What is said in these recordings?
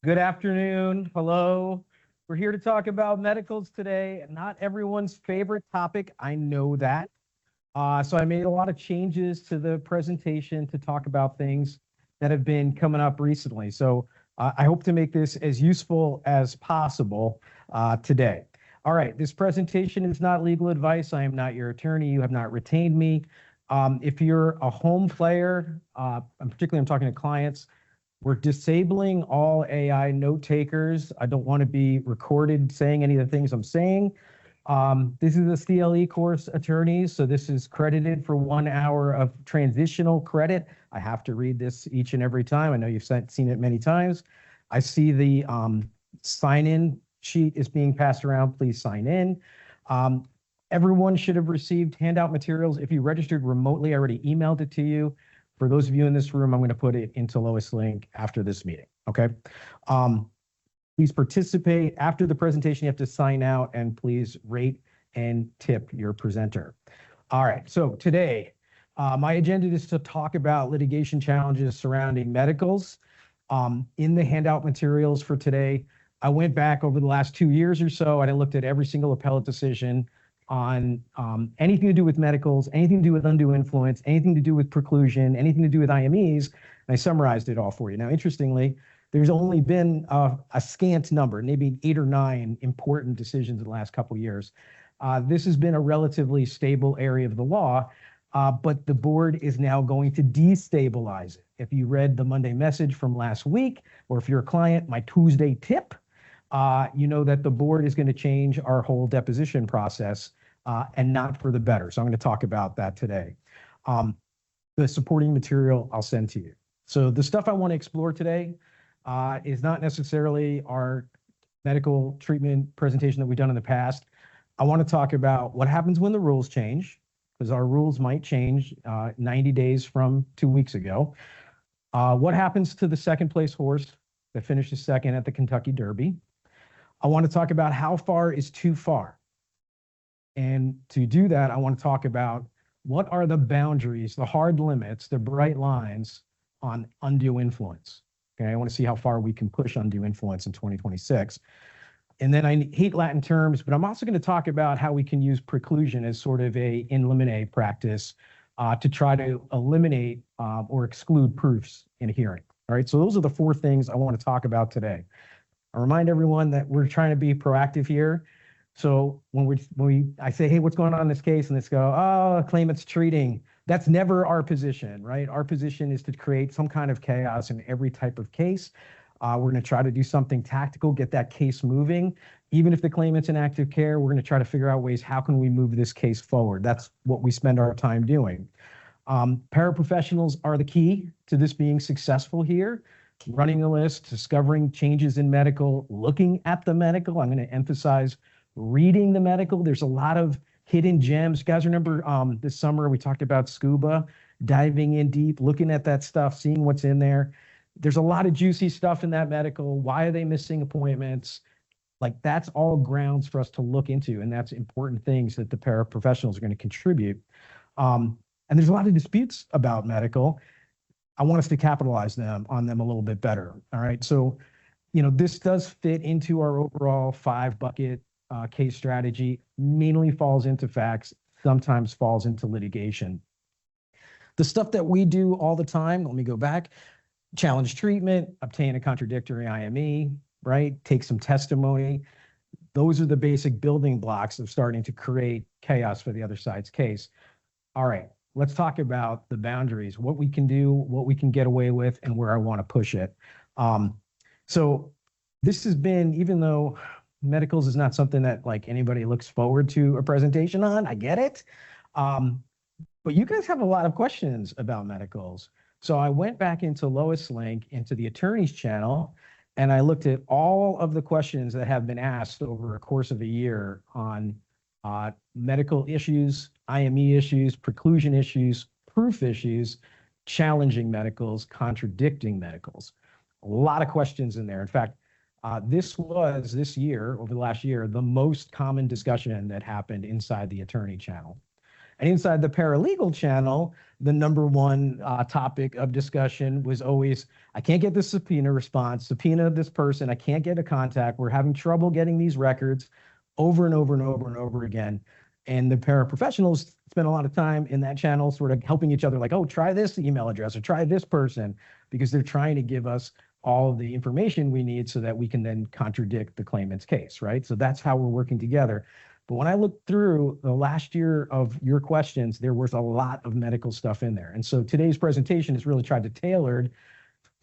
Good afternoon. Hello. We're here to talk about medicals today. Not everyone's favorite topic. I know that. So I made a lot of changes to the presentation to talk about things that have been coming up recently. So I hope to make this as useful as possible today. All right, this presentation is not legal advice. I am not your attorney. You have not retained me. If you're a home player, particularly I'm talking to clients, we're disabling all AI note takers. I don't want to be recorded saying any of the things I'm saying. This is a CLE course, attorneys, so this is credited for 1 hour of transitional credit. I have to read this each and every time. I know you've seen it many times. I see the sign-in sheet is being passed around. Please sign in. Everyone should have received handout materials. If you registered remotely, I already emailed it to you. For those of you in this room, I'm going to put it into LOIS link after this meeting, okay? Please participate. After the presentation, you have to sign out, and please rate and tip your presenter. All right, so today, my agenda is to talk about litigation challenges surrounding medicals. In the handout materials for today, I went back over the last 2 years or so, and I looked at every single appellate decision on anything to do with medicals, anything to do with undue influence, anything to do with preclusion, anything to do with IMEs, and I summarized it all for you. Now, interestingly, there's only been a scant number, maybe 8 or 9 important decisions in the last couple of years. This has been a relatively stable area of the law, but the board is now going to destabilize it. If you read the Monday message from last week, or if you're a client, my Tuesday tip, you know that the board is going to change our whole deposition process and not for the better. So I'm going to talk about that today. The supporting material I'll send to you. So the stuff I want to explore today is not necessarily our medical treatment presentation that we've done in the past. I want to talk about what happens when the rules change, because our rules might change 90 days from 2 weeks ago. What happens to the second place horse that finishes second at the Kentucky Derby? I want to talk about how far is too far. And to do that, I want to talk about what are the boundaries, the hard limits, the bright lines on undue influence. Okay, I want to see how far we can push undue influence in 2026. And then I hate Latin terms, but I'm also going to talk about how we can use preclusion as sort of a in limine practice to try to eliminate or exclude proofs in a hearing. All right, so those are the 4 things I want to talk about today. I remind everyone that we're trying to be proactive here. So when I say, hey, what's going on in this case? And let's go, oh, claimant's treating. That's never our position, right? Our position is to create some kind of chaos in every type of case. We're going to try to do something tactical, get that case moving. Even if the claimant's in active care, we're going to try to figure out ways, how can we move this case forward? That's what we spend our time doing. Paraprofessionals are the key to this being successful here. Running the list, discovering changes in medical, looking at the medical. I'm going to emphasize reading the medical. There's a lot of hidden gems. You guys remember this summer we talked about scuba, diving in deep, looking at that stuff, seeing what's in there. There's a lot of juicy stuff in that medical. Why are they missing appointments? Like, that's all grounds for us to look into, and that's important things that the paraprofessionals are going to contribute. And there's a lot of disputes about medical. I want us to capitalize on them a little bit better. All right. So, you know, this does fit into our overall 5-bucket case strategy, mainly falls into facts, sometimes falls into litigation. The stuff that we do all the time, let me go back, challenge treatment, obtain a contradictory IME, right? Take some testimony. Those are the basic building blocks of starting to create chaos for the other side's case. All right. Let's talk about the boundaries, what we can do, what we can get away with, and where I want to push it. So this has been, even though medicals is not something that like anybody looks forward to a presentation on, I get it. But you guys have a lot of questions about medicals. So I went back into LOIS link, into the attorney's channel, and I looked at all of the questions that have been asked over a course of a year on medical issues, IME issues, preclusion issues, proof issues, challenging medicals, contradicting medicals. A lot of questions in there. In fact, this was this year, over the last year, the most common discussion that happened inside the attorney channel. And inside the paralegal channel, the number one topic of discussion was always, I can't get the subpoena response, subpoena this person, I can't get a contact, we're having trouble getting these records over and over and over and over again. And the paraprofessionals spend a lot of time in that channel sort of helping each other, like, oh, try this email address or try this person, because they're trying to give us all the information we need so that we can then contradict the claimant's case, right? So that's how we're working together. But when I looked through the last year of your questions, there was a lot of medical stuff in there. And so today's presentation is really tried to tailored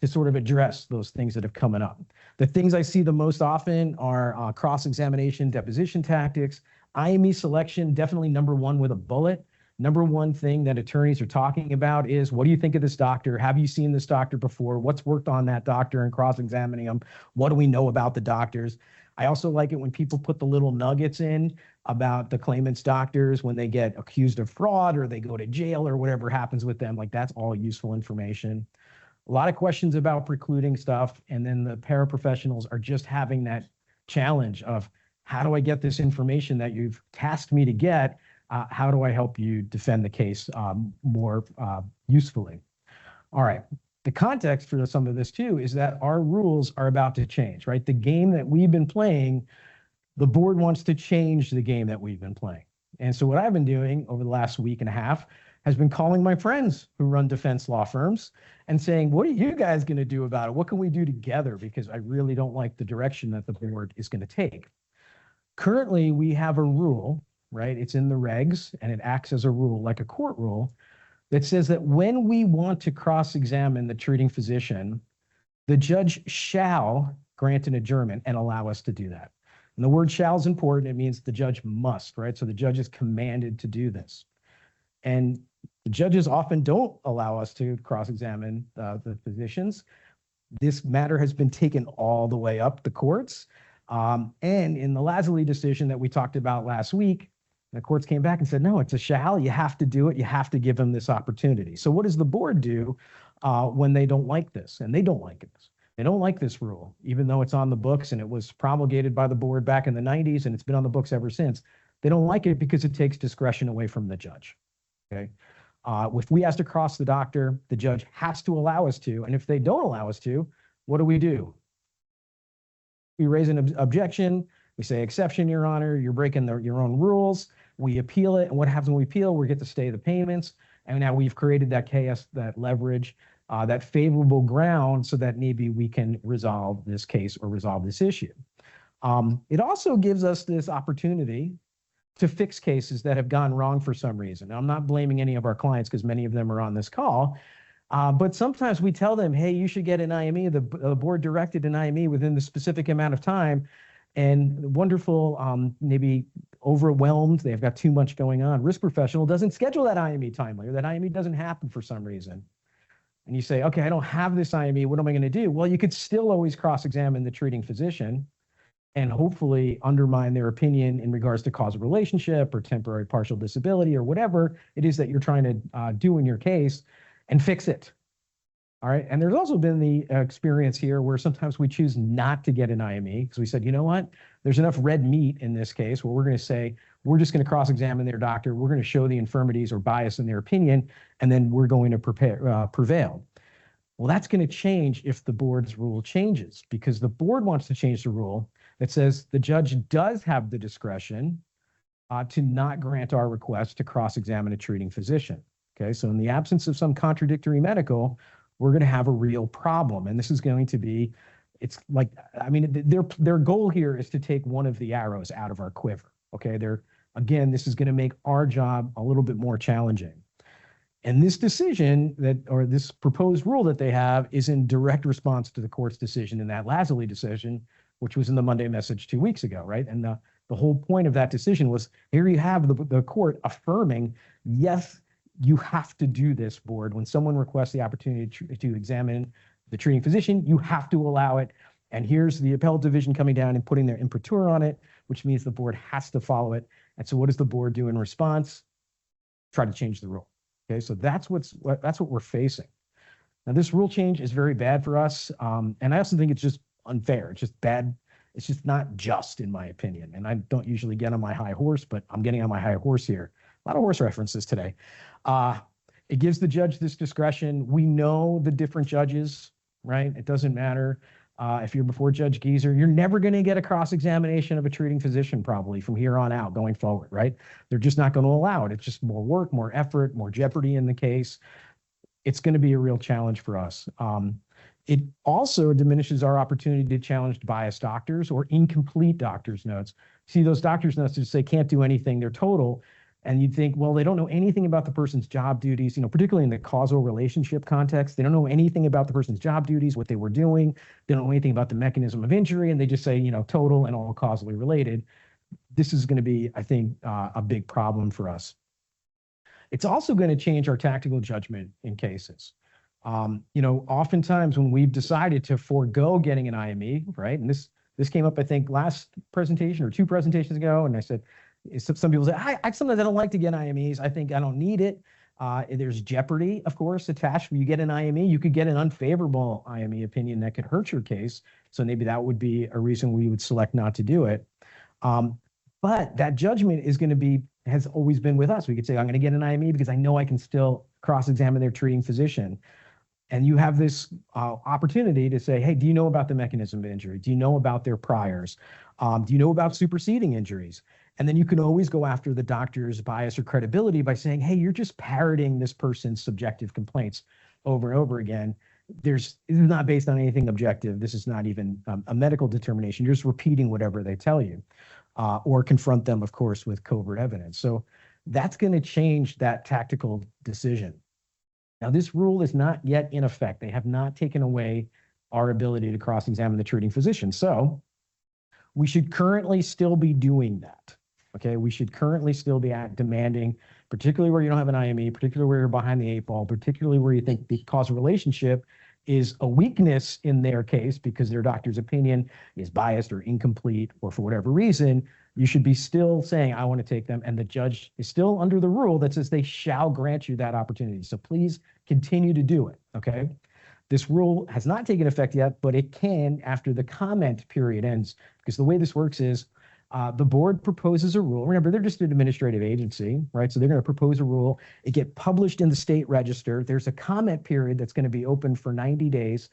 to sort of address those things that have coming up. The things I see the most often are cross-examination, deposition tactics, IME selection, definitely number one with a bullet. Number one thing that attorneys are talking about is, what do you think of this doctor? Have you seen this doctor before? What's worked on that doctor, and cross-examining them? What do we know about the doctors? I also like it when people put the little nuggets in about the claimant's doctors when they get accused of fraud or they go to jail or whatever happens with them. Like, that's all useful information. A lot of questions about precluding stuff. And then the paraprofessionals are just having that challenge of, how do I get this information that you've tasked me to get? How do I help you defend the case more usefully? All right. The context for some of this too is that our rules are about to change, right? The game that we've been playing, the board wants to change the game that we've been playing. And so what I've been doing over the last week and a half has been calling my friends who run defense law firms and saying, what are you guys going to do about it? What can we do together? Because I really don't like the direction that the board is going to take. Currently, we have a rule, right? It's in the regs, and it acts as a rule, like a court rule, that says that when we want to cross-examine the treating physician, the judge shall grant an adjournment and allow us to do that. And the word shall is important. It means the judge must, right? So the judge is commanded to do this. And the judges often don't allow us to cross-examine the physicians. This matter has been taken all the way up the courts. And in the Lazuli decision that we talked about last week, the courts came back and said, no, it's a shall. You have to do it. You have to give them this opportunity. So what does the board do when they don't like this? And they don't like this. They don't like this rule, even though it's on the books and it was promulgated by the board back in the 90s and it's been on the books ever since. They don't like it because it takes discretion away from the judge. Okay. If we ask to cross the doctor, the judge has to allow us to. And if they don't allow us to, what do? We raise an objection. We say, exception, Your Honor, you're breaking your own rules. We appeal it. And what happens when we appeal? We get to stay the payments. And now we've created that chaos, that leverage, that favorable ground so that maybe we can resolve this case or resolve this issue. It also gives us this opportunity to fix cases that have gone wrong for some reason. Now, I'm not blaming any of our clients because many of them are on this call. But sometimes we tell them, hey, you should get an IME. The board directed an IME within the specific amount of time. And wonderful, maybe overwhelmed, they've got too much going on. Risk professional doesn't schedule that IME timely, or that IME doesn't happen for some reason. And you say, okay, I don't have this IME. What am I going to do? Well, you could still always cross-examine the treating physician and hopefully undermine their opinion in regards to causal relationship or temporary partial disability or whatever it is that you're trying to do in your case, and fix it. All right. And there's also been the experience here where sometimes we choose not to get an IME because we said, you know what, there's enough red meat in this case where we're going to say, we're just going to cross-examine their doctor. We're going to show the infirmities or bias in their opinion, and then we're going to prevail. Well, that's going to change if the board's rule changes, because the board wants to change the rule that says the judge does have the discretion to not grant our request to cross-examine a treating physician. Okay, so in the absence of some contradictory medical, we're going to have a real problem. And this is going to be, it's like, I mean, their goal here is to take one of the arrows out of our quiver. Okay, again, this is going to make our job a little bit more challenging. And this decision or this proposed rule that they have is in direct response to the court's decision in that Lazuli decision, which was in the Monday message 2 weeks ago, right? And the whole point of that decision was, here you have the court affirming, yes, you have to do this, board. When someone requests the opportunity to examine the treating physician, you have to allow it. And here's the appellate division coming down and putting their imprimatur on it, which means the board has to follow it. And so what does the board do in response? Try to change the rule. Okay, so that's what we're facing. Now, this rule change is very bad for us. And I also think it's just unfair. It's just bad. It's just not just, in my opinion. And I don't usually get on my high horse, but I'm getting on my high horse here. lot of horse references today. It gives the judge this discretion. We know the different judges, right? It doesn't matter. If you're before Judge Geezer, you're never going to get a cross-examination of a treating physician probably from here on out going forward, right? They're just not going to allow it. It's just more work, more effort, more jeopardy in the case. It's going to be a real challenge for us. It also diminishes our opportunity to challenge biased doctors or incomplete doctor's notes. See, those doctor's notes just say can't do anything, they're total. And you'd think, well, they don't know anything about the person's job duties, particularly in the causal relationship context. They don't know anything about the person's job duties, what they were doing. They don't know anything about the mechanism of injury, and they just say, total and all causally related. This is going to be, I think, a big problem for us. It's also going to change our tactical judgment in cases. Oftentimes when we've decided to forego getting an IME, right? And this came up, I think, last presentation or 2 presentations ago, and I said, some people say, sometimes I don't like to get IMEs. I think I don't need it. There's jeopardy, of course, attached. When you get an IME, you could get an unfavorable IME opinion that could hurt your case. So maybe that would be a reason we would select not to do it. But that judgment has always been with us. We could say, I'm going to get an IME because I know I can still cross-examine their treating physician. And you have this opportunity to say, hey, do you know about the mechanism of injury? Do you know about their priors? Do you know about superseding injuries? And then you can always go after the doctor's bias or credibility by saying, hey, you're just parroting this person's subjective complaints over and over again. This is not based on anything objective. This is not even a medical determination. You're just repeating whatever they tell you, or confront them, of course, with covert evidence. So that's going to change that tactical decision. Now, this rule is not yet in effect. They have not taken away our ability to cross-examine the treating physician. So we should currently still be doing that. Okay, we should currently still be demanding, particularly where you don't have an IME, particularly where you're behind the 8 ball, particularly where you think the causal relationship is a weakness in their case because their doctor's opinion is biased or incomplete or for whatever reason, you should be still saying, I want to take them. And the judge is still under the rule that says they shall grant you that opportunity. So please continue to do it, okay? This rule has not taken effect yet, but it can after the comment period ends, because the way this works is the board proposes a rule. Remember, they're just an administrative agency, right? So they're going to propose a rule. It gets published in the state register. There's a comment period that's going to be open for 90 days,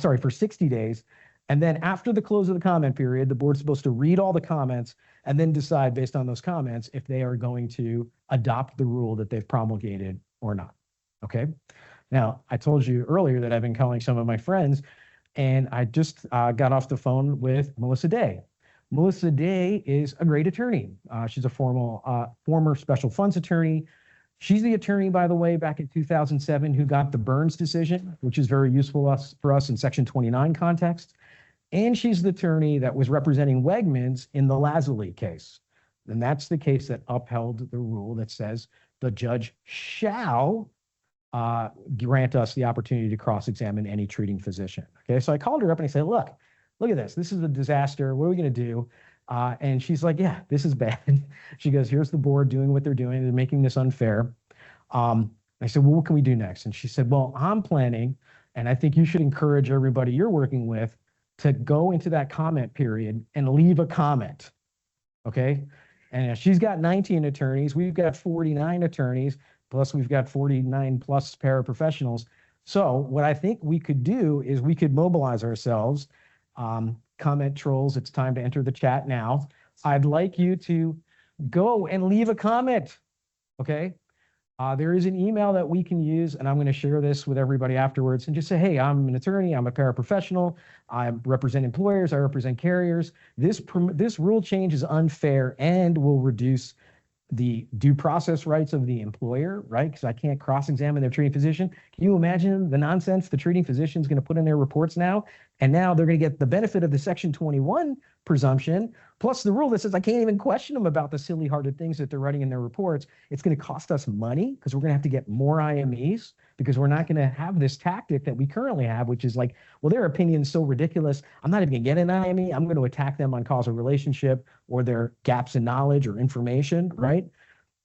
for 60 days. And then after the close of the comment period, the board's supposed to read all the comments and then decide based on those comments if they are going to adopt the rule that they've promulgated or not, okay? Now, I told you earlier that I've been calling some of my friends, and I just got off the phone with Melissa Day. Melissa Day is a great attorney. She's a former special funds attorney. She's the attorney, by the way, back in 2007 who got the Burns decision, which is very useful for us in Section 29 context. And she's the attorney that was representing Wegmans in the Lazuli case. And that's the case that upheld the rule that says the judge shall grant us the opportunity to cross-examine any treating physician. Okay, so I called her up and I said, look at this. This is a disaster. What are we going to do? And she's like, yeah, this is bad. She goes, here's the board doing what they're doing. They're making this unfair. I said, well, what can we do next? And she said, well, I'm planning, and I think you should encourage everybody you're working with to go into that comment period and leave a comment. Okay. And she's got 19 attorneys. We've got 49 attorneys, plus we've got 49 plus paraprofessionals. So what I think we could do is we could mobilize ourselves. Comment trolls, it's time to enter the chat now. I'd like you to go and leave a comment, okay? There is an email that we can use, and I'm going to share this with everybody afterwards and just say, hey, I'm an attorney, I'm a paraprofessional, I represent employers, I represent carriers. This rule change is unfair and will reduce the due process rights of the employer, right? Because I can't cross-examine their treating physician. Can you imagine the nonsense the treating physician is going to put in their reports now? And now they're going to get the benefit of the Section 21 presumption, plus the rule that says I can't even question them about the silly-hearted things that they're writing in their reports. It's going to cost us money because we're going to have to get more IMEs because we're not going to have this tactic that we currently have, which is like, well, their opinion's so ridiculous, I'm not even going to get an IME. I'm going to attack them on causal relationship or their gaps in knowledge or information, right?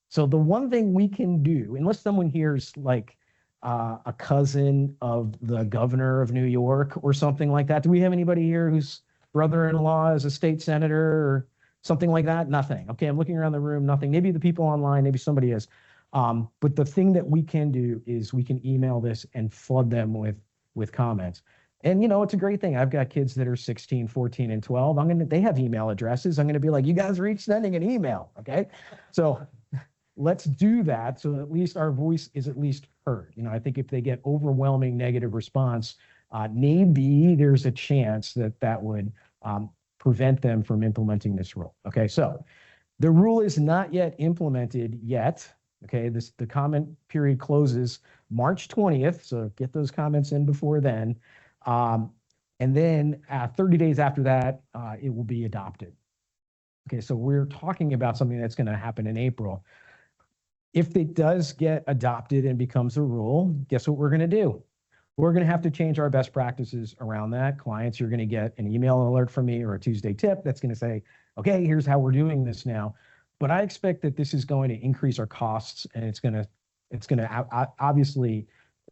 So the one thing we can do, unless someone here's like a cousin of the governor of New York or something like that. Do we have anybody here whose brother-in-law is a state senator or something like that, nothing. Okay, I'm looking around the room, nothing. Maybe the people online, maybe somebody is. But the thing that we can do is we can email this and flood them with comments. And it's a great thing. I've got kids that are 16, 14, and 12. They have email addresses. I'm gonna be like, you guys are each sending an email, okay? So let's do that so at least our voice is at least heard. I think if they get overwhelming negative response, maybe there's a chance that would prevent them from implementing this rule. Okay, so the rule is not yet implemented yet. Okay, the comment period closes March 20th, so get those comments in before then. And then 30 days after that, it will be adopted. Okay, so we're talking about something that's going to happen in April. If it does get adopted and becomes a rule, guess what we're going to do? We're going to have to change our best practices around that. Clients, you're going to get an email alert from me or a Tuesday tip that's going to say, okay, here's how we're doing this now. But I expect that this is going to increase our costs, and it's going to obviously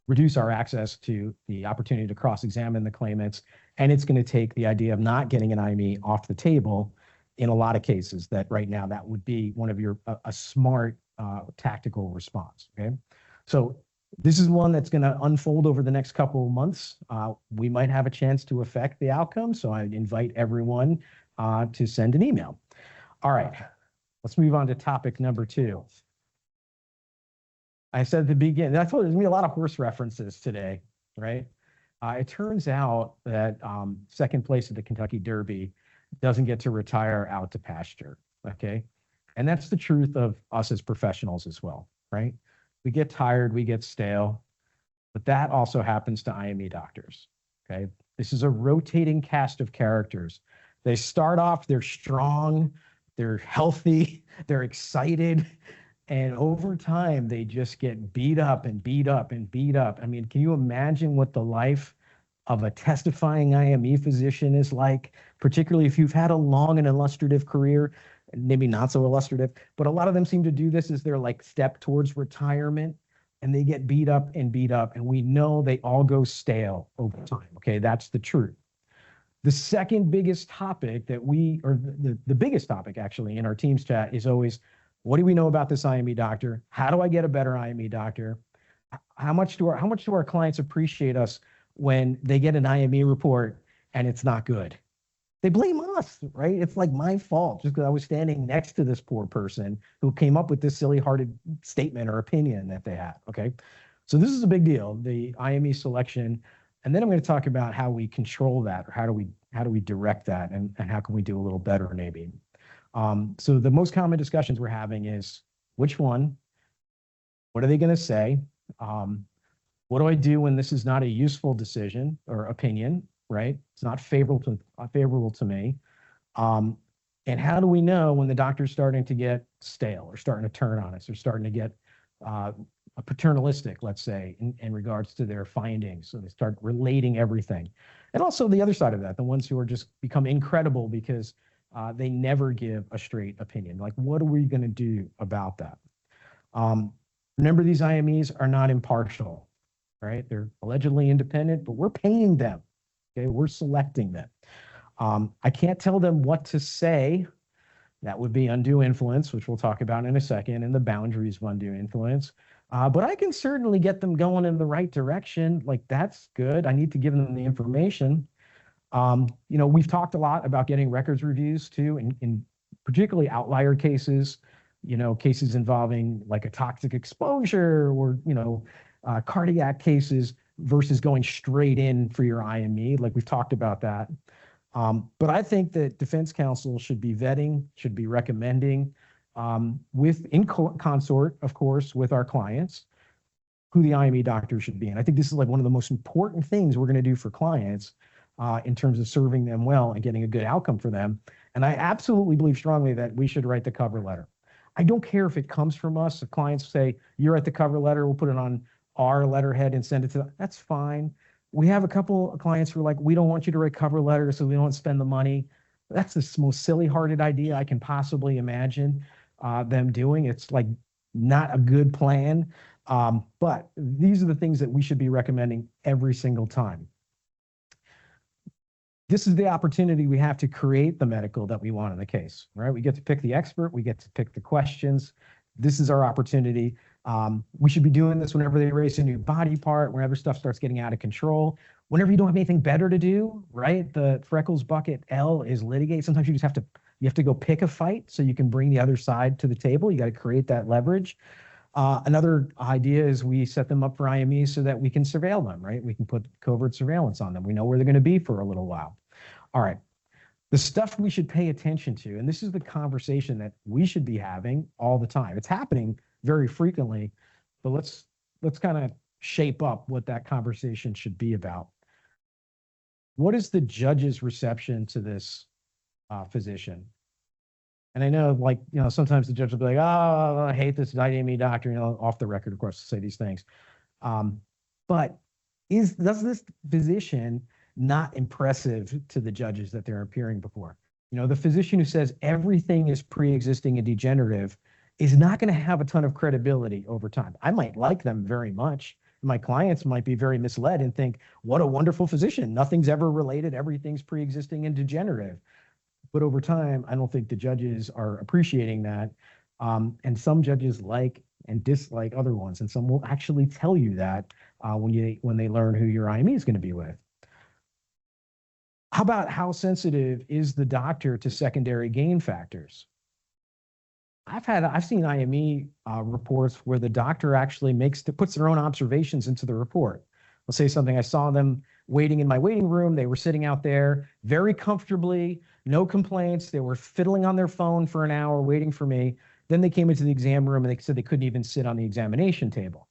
reduce our access to the opportunity to cross-examine the claimants, and it's going to take the idea of not getting an IME off the table in a lot of cases that right now that would be one of a smart tactical response. Okay, so this is one that's going to unfold over the next couple of months. We might have a chance to affect the outcome, so I invite everyone to send an email. All right, let's move on to topic number 2. I said at the beginning, that's what there's going to be a lot of horse references today, right? It turns out that second place at the Kentucky Derby doesn't get to retire out to pasture, okay? And that's the truth of us as professionals as well, right? We get tired, we get stale, but that also happens to IME doctors, okay? This is a rotating cast of characters. They start off, they're strong, they're healthy, they're excited, and over time, they just get beat up and beat up and beat up. I mean, can you imagine what the life of a testifying IME physician is like, particularly if you've had a long and illustrative career, maybe not so illustrative, but a lot of them seem to do this as their step towards retirement, and they get beat up and beat up, and we know they all go stale over time, okay? That's the truth. The second biggest topic the biggest topic actually in our Teams chat is always, what do we know about this IME doctor? How do I get a better IME doctor? How much do our clients appreciate us when they get an IME report and it's not good? They blame us, right? It's like my fault just because I was standing next to this poor person who came up with this silly-hearted statement or opinion that they had, okay? So this is a big deal, the IME selection. And then I'm going to talk about how we control that, or how do we direct that, and how can we do a little better maybe. So the most common discussions we're having is, which one? What are they going to say? What do I do when this is not a useful decision or opinion, right? It's not favorable to me. And how do we know when the doctor's starting to get stale or starting to turn on us or starting to get paternalistic, let's say, in regards to their findings? So they start relating everything. And also the other side of that, the ones who are just become incredible because they never give a straight opinion. Like, what are we going to do about that? Remember, these IMEs are not impartial, right? They're allegedly independent, but we're paying them. Okay, we're selecting them. I can't tell them what to say. That would be undue influence, which we'll talk about in a second, and the boundaries of undue influence. But I can certainly get them going in the right direction. Like, that's good. I need to give them the information. We've talked a lot about getting records reviews too, in particularly outlier cases, cases involving like a toxic exposure or, cardiac cases versus going straight in for your IME. Like, we've talked about that. But I think that defense counsel should be vetting, should be recommending, in consort, of course, with our clients, who the IME doctor should be. And I think this is like one of the most important things we're going to do for clients in terms of serving them well and getting a good outcome for them. And I absolutely believe strongly that we should write the cover letter. I don't care if it comes from us. If clients say, you write the cover letter, we'll put it on our letterhead and send it to them. That's fine. We have a couple of clients who are like, we don't want you to write cover letters, so we don't spend the money. That's the most silly-hearted idea I can possibly imagine them doing. It's like not a good plan. But these are the things that we should be recommending every single time. this is the opportunity we have to create the medical that we want in the case, right? We get to pick the expert, we get to pick the questions. This is our opportunity. We should be doing this whenever they raise a new body part, whenever stuff starts getting out of control, whenever you don't have anything better to do, right? The freckles bucket L is litigate. Sometimes you have to go pick a fight so you can bring the other side to the table. You got to create that leverage. Another idea is we set them up for IMEs so that we can surveil them, right? We can put covert surveillance on them. We know where they're going to be for a little while. All right. The stuff we should pay attention to, and this is the conversation that we should be having all the time. It's happening very frequently, but let's kind of shape up what that conversation should be about. What is the judge's reception to this physician? And I know, like, sometimes the judge will be like, oh, I hate this IME doctor, off the record, of course, to say these things. But does this physician not impressive to the judges that they're appearing before? The physician who says everything is pre-existing and degenerative is not going to have a ton of credibility over time. I might like them very much. My clients might be very misled and think, what a wonderful physician. Nothing's ever related. Everything's pre-existing and degenerative. But over time, I don't think the judges are appreciating that. And some judges like and dislike other ones. And some will actually tell you that when they learn who your IME is going to be with. How about how sensitive is the doctor to secondary gain factors? I've seen IME reports where the doctor actually puts their own observations into the report. I'll say something. I saw them waiting in my waiting room. They were sitting out there very comfortably, no complaints. They were fiddling on their phone for an hour waiting for me. Then they came into the exam room and they said they couldn't even sit on the examination table.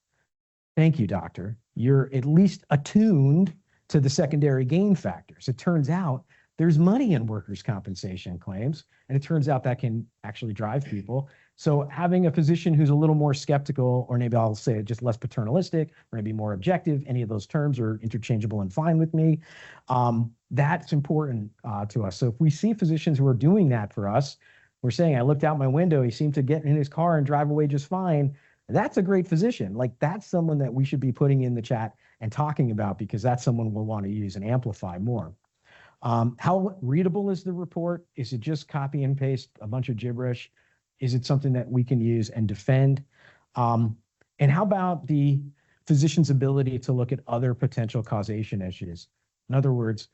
Thank you, doctor. You're at least attuned to the secondary gain factors. It turns out there's money in workers' compensation claims, and it turns out that can actually drive people. So having a physician who's a little more skeptical, or maybe I'll say just less paternalistic, or maybe more objective, any of those terms are interchangeable and fine with me. That's important to us. So if we see physicians who are doing that for us, we're saying, I looked out my window, he seemed to get in his car and drive away just fine. That's a great physician. Like, that's someone that we should be putting in the chat and talking about, because that's someone we'll want to use and amplify more. How readable is the report? Is it just copy and paste a bunch of gibberish? Is it something that we can use and defend? And how about the physician's ability to look at other potential causation issues? In other words,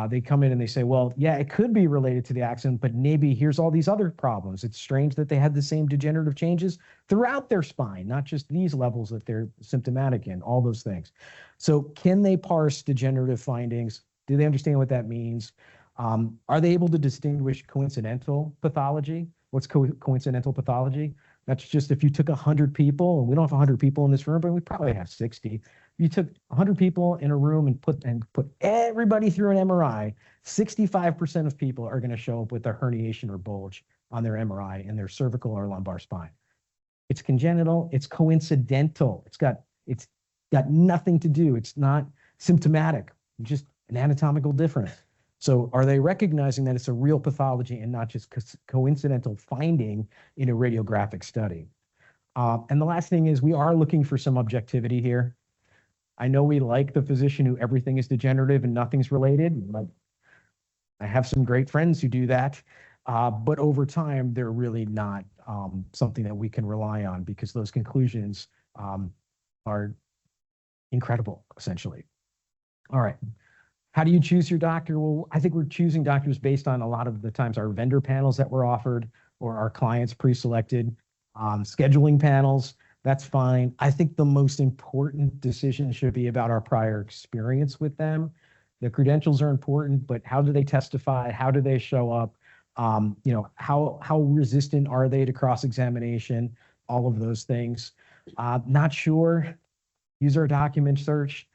they come in and they say, well, yeah, it could be related to the accident, but maybe here's all these other problems. It's strange that they had the same degenerative changes throughout their spine, not just these levels that they're symptomatic in, all those things. So can they parse degenerative findings? Do they understand what that means? Are they able to distinguish coincidental pathology? What's coincidental pathology? That's just if you took 100 people, and we don't have 100 people in this room, but we probably have 60. You took 100 people in a room and put everybody through an MRI, 65% of people are going to show up with a herniation or bulge on their MRI in their cervical or lumbar spine. It's congenital, it's coincidental. It's got nothing to do. It's not symptomatic, just an anatomical difference. So are they recognizing that it's a real pathology and not just coincidental finding in a radiographic study? And the last thing is, we are looking for some objectivity here. I know we like the physician who everything is degenerative and nothing's related. But I have some great friends who do that. But over time, they're really not something that we can rely on, because those conclusions are incredible, essentially. All right. How do you choose your doctor? Well, I think we're choosing doctors based on a lot of the times our vendor panels that were offered, or our clients pre-selected, scheduling panels. That's fine. I think the most important decision should be about our prior experience with them. The credentials are important, but how do they testify? How do they show up? How resistant are they to cross-examination? All of those things. Not sure. Use our document search.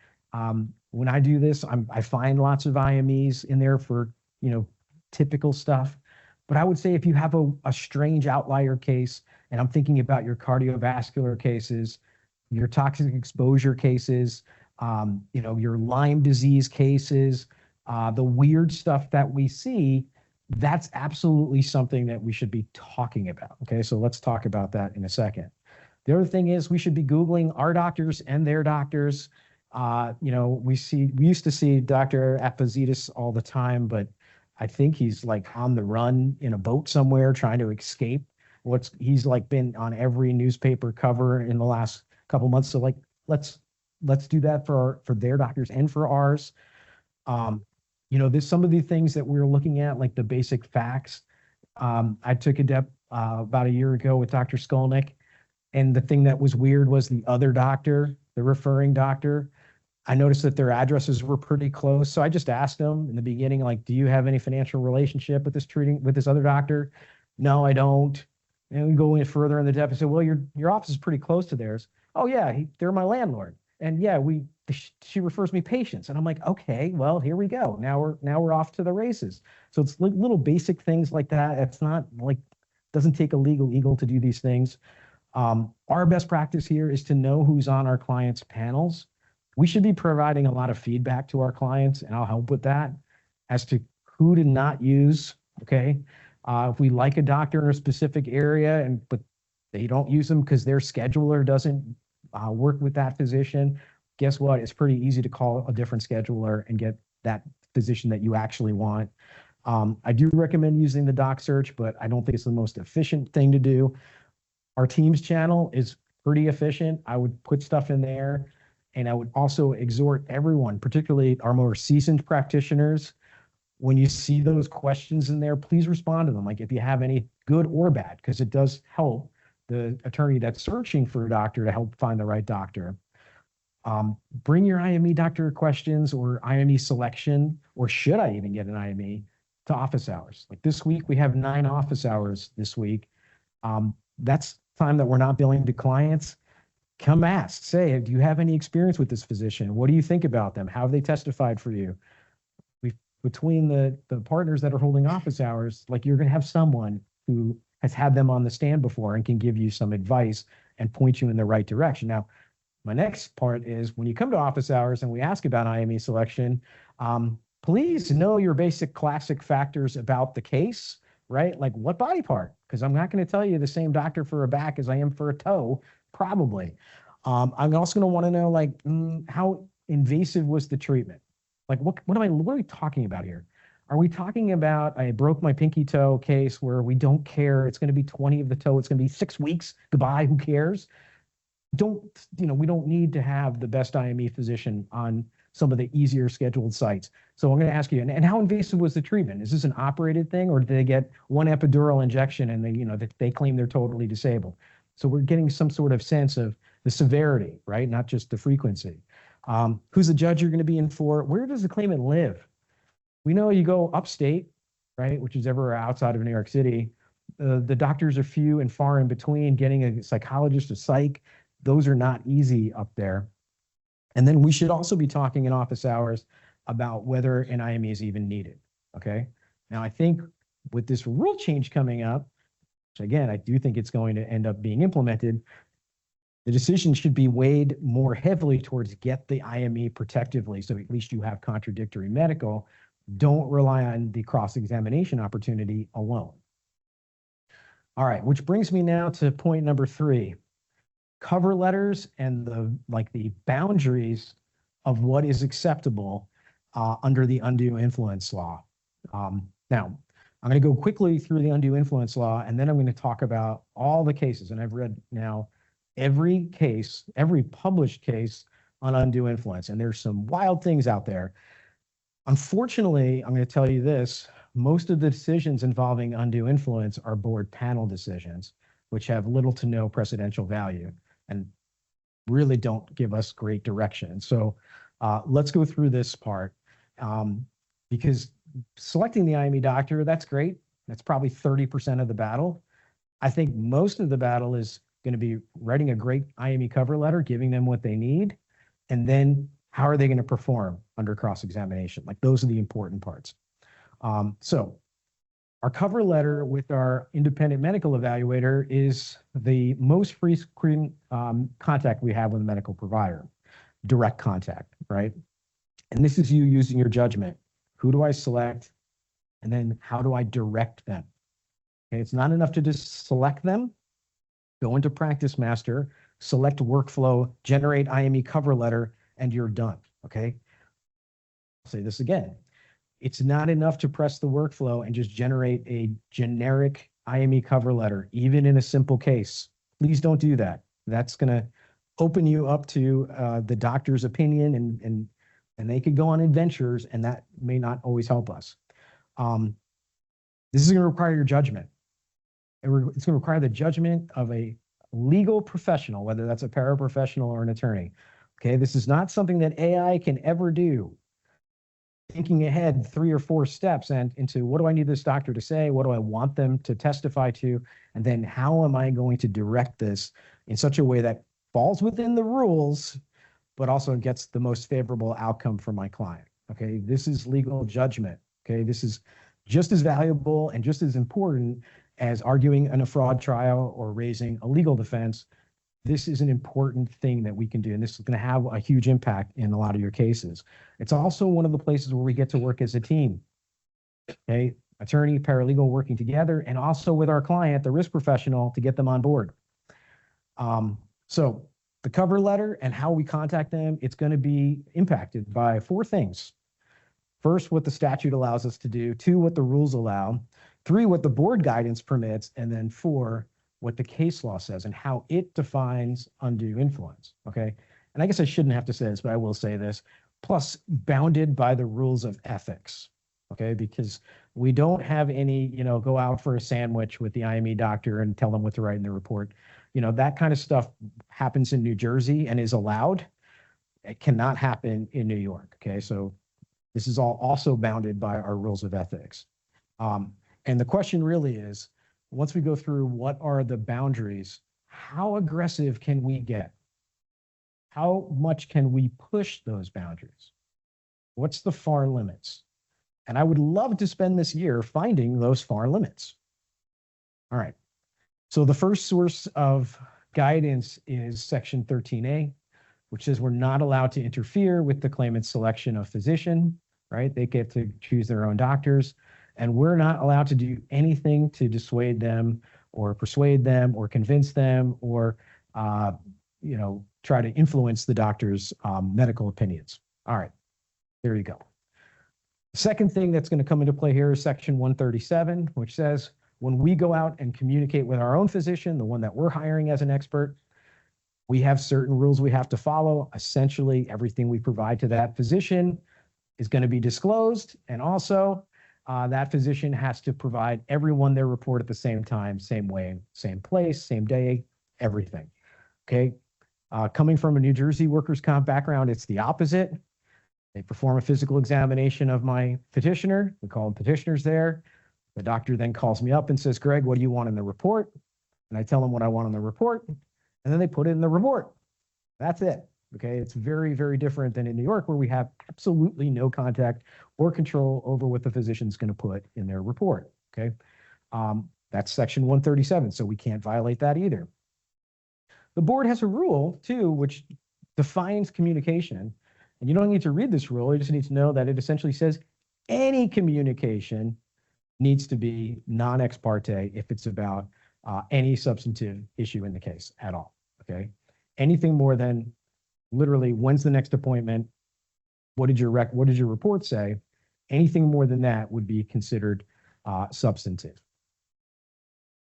When I do this, I find lots of IMEs in there for, typical stuff. But I would say if you have a strange outlier case, and I'm thinking about your cardiovascular cases, your toxic exposure cases, your Lyme disease cases, the weird stuff that we see, that's absolutely something that we should be talking about. Okay, so let's talk about that in a second. The other thing is, we should be Googling our doctors and their doctors. We used to see Dr. Apozidis all the time, but I think he's like on the run in a boat somewhere trying to escape. He's like been on every newspaper cover in the last couple months. So like, let's do that for their doctors and for ours. There's some of the things that we're looking at, like the basic facts. I took a dep about a year ago with Dr. Skolnick, and the thing that was weird was the other doctor, the referring doctor. I noticed that their addresses were pretty close. So I just asked them in the beginning, like, do you have any financial relationship with this other doctor? No, I don't. And we go in further in the depth and say, well, your office is pretty close to theirs. Oh yeah, they're my landlord. And yeah, she refers me patients. And I'm like, okay, well, here we go. Now we're off to the races. So it's like little basic things like that. It's not like, doesn't take a legal eagle to do these things. Our best practice here is to know who's on our clients' panels. We should be providing a lot of feedback to our clients, and I'll help with that, as to who to not use, okay? If we like a doctor in a specific area, but they don't use them because their scheduler doesn't work with that physician, guess what? It's pretty easy to call a different scheduler and get that physician that you actually want. I do recommend using the doc search, but I don't think it's the most efficient thing to do. Our Teams channel is pretty efficient. I would put stuff in there, and I would also exhort everyone, particularly our more seasoned practitioners, when you see those questions in there, please respond to them. Like if you have any good or bad, because it does help the attorney that's searching for a doctor to help find the right doctor. Bring your IME doctor questions or IME selection, or should I even get an IME, to office hours. Like this week, we have 9 office hours this week. That's time that we're not billing to clients. Come ask, say, do you have any experience with this physician? What do you think about them? How have they testified for you? Between the partners that are holding office hours, like you're going to have someone who has had them on the stand before and can give you some advice and point you in the right direction. Now, my next part is when you come to office hours and we ask about IME selection, please know your basic classic factors about the case, right? Like what body part? Because I'm not going to tell you the same doctor for a back as I am for a toe, probably. I'm also going to want to know, like, how invasive was the treatment? Like, what are we talking about here? Are we talking about I broke my pinky toe case where we don't care? It's going to be 20 of the toe. It's going to be 6 weeks. Goodbye. Who cares? We don't need to have the best IME physician on some of the easier scheduled sites. So I'm going to ask you, and how invasive was the treatment? Is this an operated thing, or did they get one epidural injection and they claim they're totally disabled? So we're getting some sort of sense of the severity, right? Not just the frequency. Who's the judge you're going to be in for? Where does the claimant live? We know you go upstate, right, which is everywhere outside of New York City. The doctors are few and far in between. Getting a psychologist, a psych, those are not easy up there. And then we should also be talking in office hours about whether an IME is even needed, okay? Now, I think with this rule change coming up, which again, I do think it's going to end up being implemented, the decision should be weighed more heavily towards get the IME protectively, so at least you have contradictory medical. Don't rely on the cross-examination opportunity alone. All right, which brings me now to point number 3, cover letters and the boundaries of what is acceptable under the undue influence law. Now, I'm going to go quickly through the undue influence law, and then I'm going to talk about all the cases. And I've read now every case, every published case on undue influence, and there's some wild things out there. Unfortunately, I'm going to tell you this, most of the decisions involving undue influence are board panel decisions, which have little to no precedential value and really don't give us great direction. So let's go through this part, because selecting the IME doctor, that's great. That's probably 30% of the battle. I think most of the battle is going to be writing a great IME cover letter, giving them what they need, and then how are they going to perform under cross-examination? Like those are the important parts. So our cover letter with our independent medical evaluator is the most frequent contact we have with a medical provider, direct contact, right? And this is you using your judgment. Who do I select? And then how do I direct them? Okay, it's not enough to just select them. Go into Practice Master, select workflow, generate IME cover letter, and you're done, okay? I'll say this again. It's not enough to press the workflow and just generate a generic IME cover letter, even in a simple case. Please don't do that. That's going to open you up to the doctor's opinion, and they could go on adventures, and that may not always help us. This is going to require your judgment. It's going to require the judgment of a legal professional, whether that's a paraprofessional or an attorney. Okay, this is not something that AI can ever do. Thinking ahead 3 or 4 steps and into what do I need this doctor to say? What do I want them to testify to? And then how am I going to direct this in such a way that falls within the rules, but also gets the most favorable outcome for my client? Okay, this is legal judgment. Okay, this is just as valuable and just as important as arguing in a fraud trial or raising a legal defense. This is an important thing that we can do, and this is going to have a huge impact in a lot of your cases. It's also one of the places where we get to work as a team. Okay, attorney, paralegal working together, and also with our client, the risk professional, to get them on board. So the cover letter and how we contact them, it's going to be impacted by 4 things. First, what the statute allows us to do. 2, what the rules allow. 3, what the board guidance permits. And then 4, what the case law says and how it defines undue influence, okay? And I guess I shouldn't have to say this, but I will say this, plus bounded by the rules of ethics, okay? Because we don't have any, go out for a sandwich with the IME doctor and tell them what to write in the report. That kind of stuff happens in New Jersey and is allowed. It cannot happen in New York, okay? So this is all also bounded by our rules of ethics. And the question really is, once we go through what are the boundaries, how aggressive can we get? How much can we push those boundaries? What's the far limits? And I would love to spend this year finding those far limits. All right. So the first source of guidance is Section 13A, which says we're not allowed to interfere with the claimant's selection of physician, right? They get to choose their own doctors. And we're not allowed to do anything to dissuade them or persuade them or convince them or, try to influence the doctor's medical opinions. All right, there you go. The second thing that's going to come into play here is Section 137, which says when we go out and communicate with our own physician, the one that we're hiring as an expert, we have certain rules we have to follow. Essentially, everything we provide to that physician is going to be disclosed, and also that physician has to provide everyone their report at the same time, same way, same place, same day, everything. Okay. Coming from a New Jersey workers' comp background, it's the opposite. They perform a physical examination of my petitioner. We call them petitioners there. The doctor then calls me up and says, Greg, what do you want in the report? And I tell them what I want in the report, and then they put it in the report. That's it. Okay, it's very, very different than in New York, where we have absolutely no contact or control over what the physician's going to put in their report. Okay, that's Section 137, so we can't violate that either. The board has a rule too, which defines communication, and you don't need to read this rule. You just need to know that it essentially says any communication needs to be non-ex parte if it's about any substantive issue in the case at all. Okay, anything more than literally, when's the next appointment? What did your report say? Anything more than that would be considered substantive.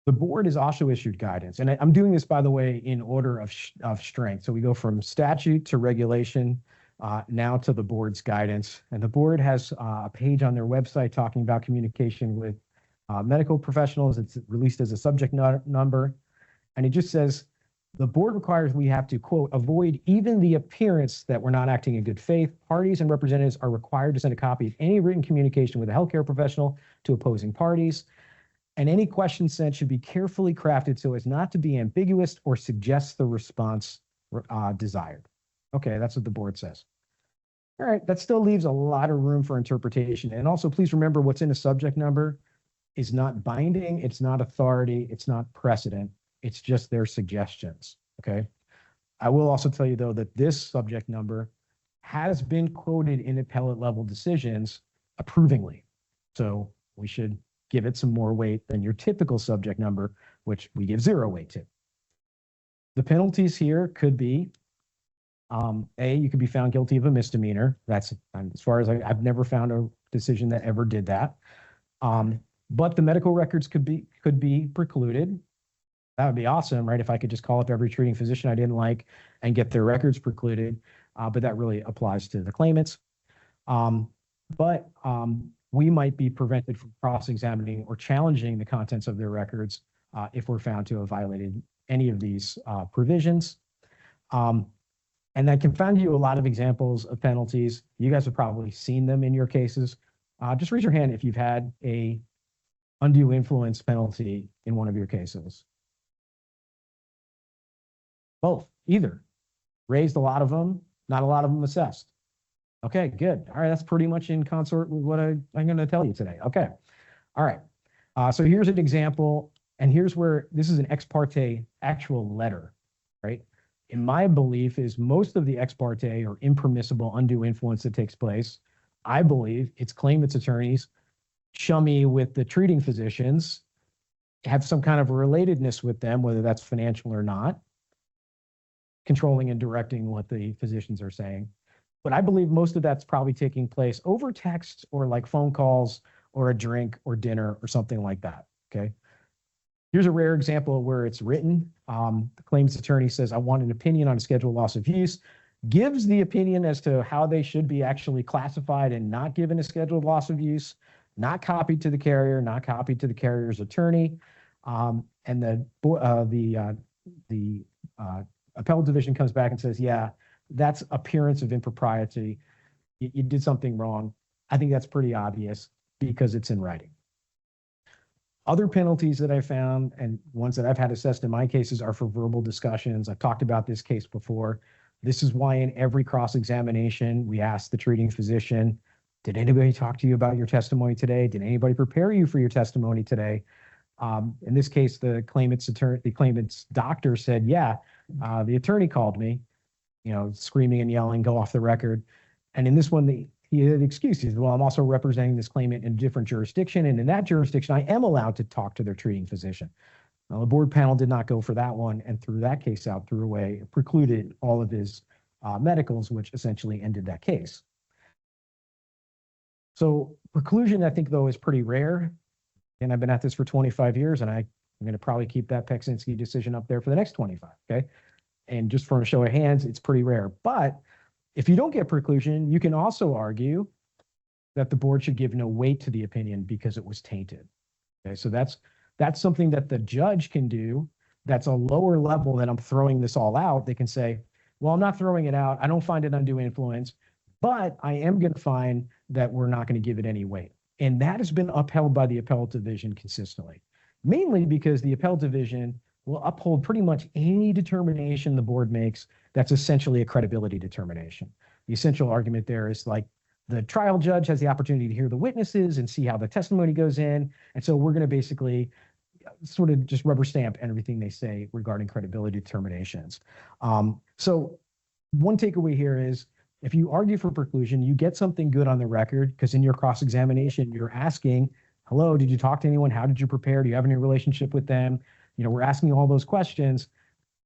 The board has also issued guidance, and I'm doing this, by the way, in order of strength. So we go from statute to regulation, now to the board's guidance. And the board has a page on their website talking about communication with medical professionals. It's released as a subject number, and it just says, the board requires we have to, quote, avoid even the appearance that we're not acting in good faith. Parties and representatives are required to send a copy of any written communication with a healthcare professional to opposing parties. And any question sent should be carefully crafted so as not to be ambiguous or suggest the response desired. Okay, that's what the board says. All right, that still leaves a lot of room for interpretation. And also, please remember what's in a subject number is not binding, it's not authority, it's not precedent. It's just their suggestions, okay? I will also tell you, though, that this subject number has been quoted in appellate level decisions approvingly. So we should give it some more weight than your typical subject number, which we give 0 weight to. The penalties here could be You could be found guilty of a misdemeanor. That's as far as I've never found a decision that ever did that. But the medical records could be precluded. That would be awesome, right? If I could just call up every treating physician I didn't like and get their records precluded. But that really applies to the claimants. But we might be prevented from cross-examining or challenging the contents of their records if we're found to have violated any of these provisions. And I can find you a lot of examples of penalties. You guys have probably seen them in your cases. Just raise your hand if you've had a undue influence penalty in one of your cases. Both, either. Raised a lot of them, not a lot of them assessed. Okay, good. All right, that's pretty much in consort with what I'm going to tell you today. Okay, all right. So here's an example, and here's where this is an ex parte actual letter, right? In my belief is most of the ex parte or impermissible undue influence that takes place, I believe it's claimant's attorneys chummy with the treating physicians, have some kind of relatedness with them, whether that's financial or not, controlling and directing what the physicians are saying. But I believe most of that's probably taking place over text or like phone calls or a drink or dinner or something like that, okay? Here's a rare example of where it's written. The claims attorney says, I want an opinion on a scheduled loss of use, gives the opinion as to how they should be actually classified and not given a scheduled loss of use, not copied to the carrier, not copied to the carrier's attorney. And the appellate division comes back and says, yeah, that's appearance of impropriety. You did something wrong. I think that's pretty obvious because it's in writing. Other penalties that I found and ones that I've had assessed in my cases are for verbal discussions. I've talked about this case before. This is why in every cross-examination, we ask the treating physician, did anybody talk to you about your testimony today? Did anybody prepare you for your testimony today? In this case, the claimant's doctor said, yeah, the attorney called me, screaming and yelling, go off the record. And in this one, he had excuses. Well, I'm also representing this claimant in a different jurisdiction, and in that jurisdiction, I am allowed to talk to their treating physician. Now, the board panel did not go for that one and threw that case out, precluded all of his medicals, which essentially ended that case. So preclusion, I think, though, is pretty rare. And I've been at this for 25 years, and I'm going to probably keep that Peksinski decision up there for the next 25, okay? And just for a show of hands, it's pretty rare. But if you don't get preclusion, you can also argue that the board should give no weight to the opinion because it was tainted. Okay, so that's something that the judge can do. That's a lower level than I'm throwing this all out. They can say, well, I'm not throwing it out. I don't find it undue influence, but I am going to find that we're not going to give it any weight. And that has been upheld by the appellate division consistently, mainly because the appellate division will uphold pretty much any determination the board makes that's essentially a credibility determination. The essential argument there is like the trial judge has the opportunity to hear the witnesses and see how the testimony goes in. And so we're going to basically sort of just rubber stamp everything they say regarding credibility determinations. So one takeaway here is if you argue for preclusion, you get something good on the record because in your cross-examination, you're asking, hello, did you talk to anyone? How did you prepare? Do you have any relationship with them? We're asking all those questions.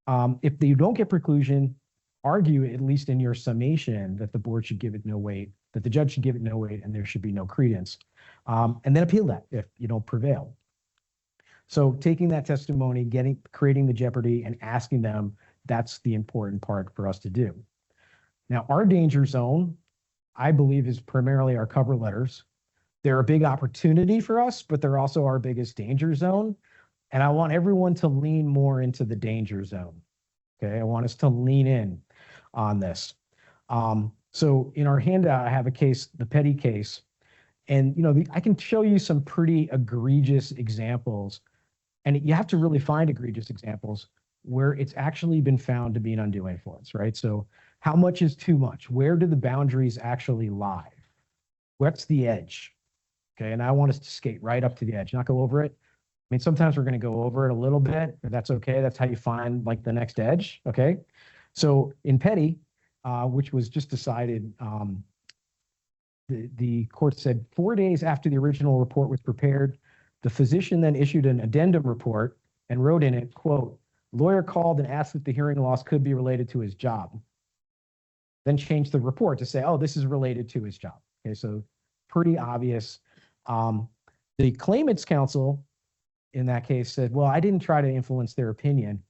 If you don't get preclusion, argue at least in your summation that the board should give it no weight, that the judge should give it no weight, and there should be no credence. And then appeal that if you don't prevail. So taking that testimony, creating the jeopardy, and asking them, that's the important part for us to do. Now, our danger zone, I believe, is primarily our cover letters. They're a big opportunity for us, but they're also our biggest danger zone. And I want everyone to lean more into the danger zone. Okay, I want us to lean in on this. So in our handout, I have a case, the Petty case, and I can show you some pretty egregious examples, and you have to really find egregious examples where it's actually been found to be an undue influence, right? So how much is too much? Where do the boundaries actually lie? What's the edge? Okay, and I want us to skate right up to the edge, not go over it. I mean, sometimes we're going to go over it a little bit, but that's okay. That's how you find like the next edge, okay? So in Petty, which was just decided, the court said 4 days after the original report was prepared, the physician then issued an addendum report and wrote in it, quote, lawyer called and asked if the hearing loss could be related to his job. then change the report to say, oh, this is related to his job. Okay, so pretty obvious. The claimant's counsel in that case said, well, I didn't try to influence their opinion.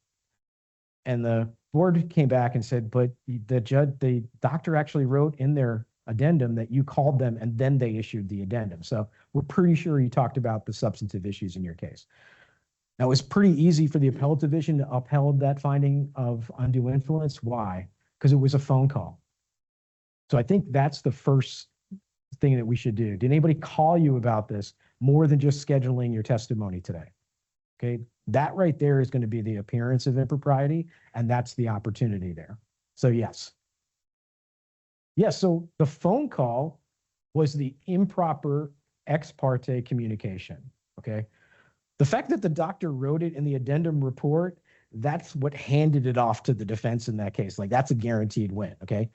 And the board came back and said, but the doctor actually wrote in their addendum that you called them and then they issued the addendum. So we're pretty sure you talked about the substantive issues in your case. Now, it was pretty easy for the appellate division to uphold that finding of undue influence. Why? Because it was a phone call. So I think that's the first thing that we should do. Did anybody call you about this more than just scheduling your testimony today? Okay, that right there is going to be the appearance of impropriety, and that's the opportunity there. So yes. Yes, so the phone call was the improper ex parte communication, okay? The fact that the doctor wrote it in the addendum report, that's what handed it off to the defense in that case. Like, that's a guaranteed win, okay?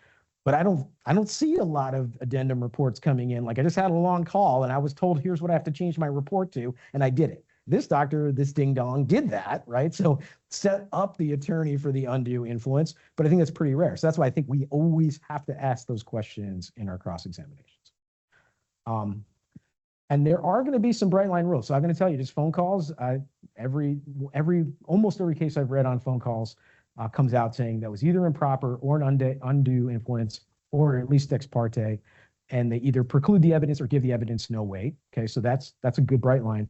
But I don't see a lot of addendum reports coming in. Like, I just had a long call and I was told, here's what I have to change my report to, and I did it. This doctor, this ding dong, did that, right? So set up the attorney for the undue influence, but I think that's pretty rare. So that's why I think we always have to ask those questions in our cross-examinations. And there are going to be some bright line rules. So I'm going to tell you, just phone calls, almost every case I've read on phone calls comes out saying that was either improper or an undue influence, or at least ex parte, and they either preclude the evidence or give the evidence no weight. Okay, so that's a good bright line.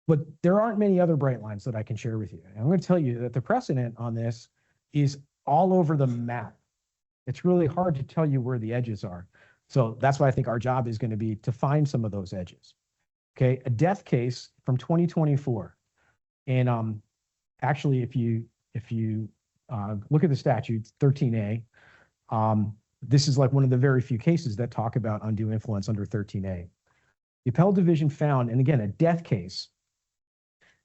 But there aren't many other bright lines that I can share with you. And I'm going to tell you that the precedent on this is all over the map. It's really hard to tell you where the edges are. So that's why I think our job is going to be to find some of those edges. Okay, a death case from 2024. And actually, if you look at the statute, 13A, this is like one of the very few cases that talk about undue influence under 13A. The appellate division found, and again, a death case,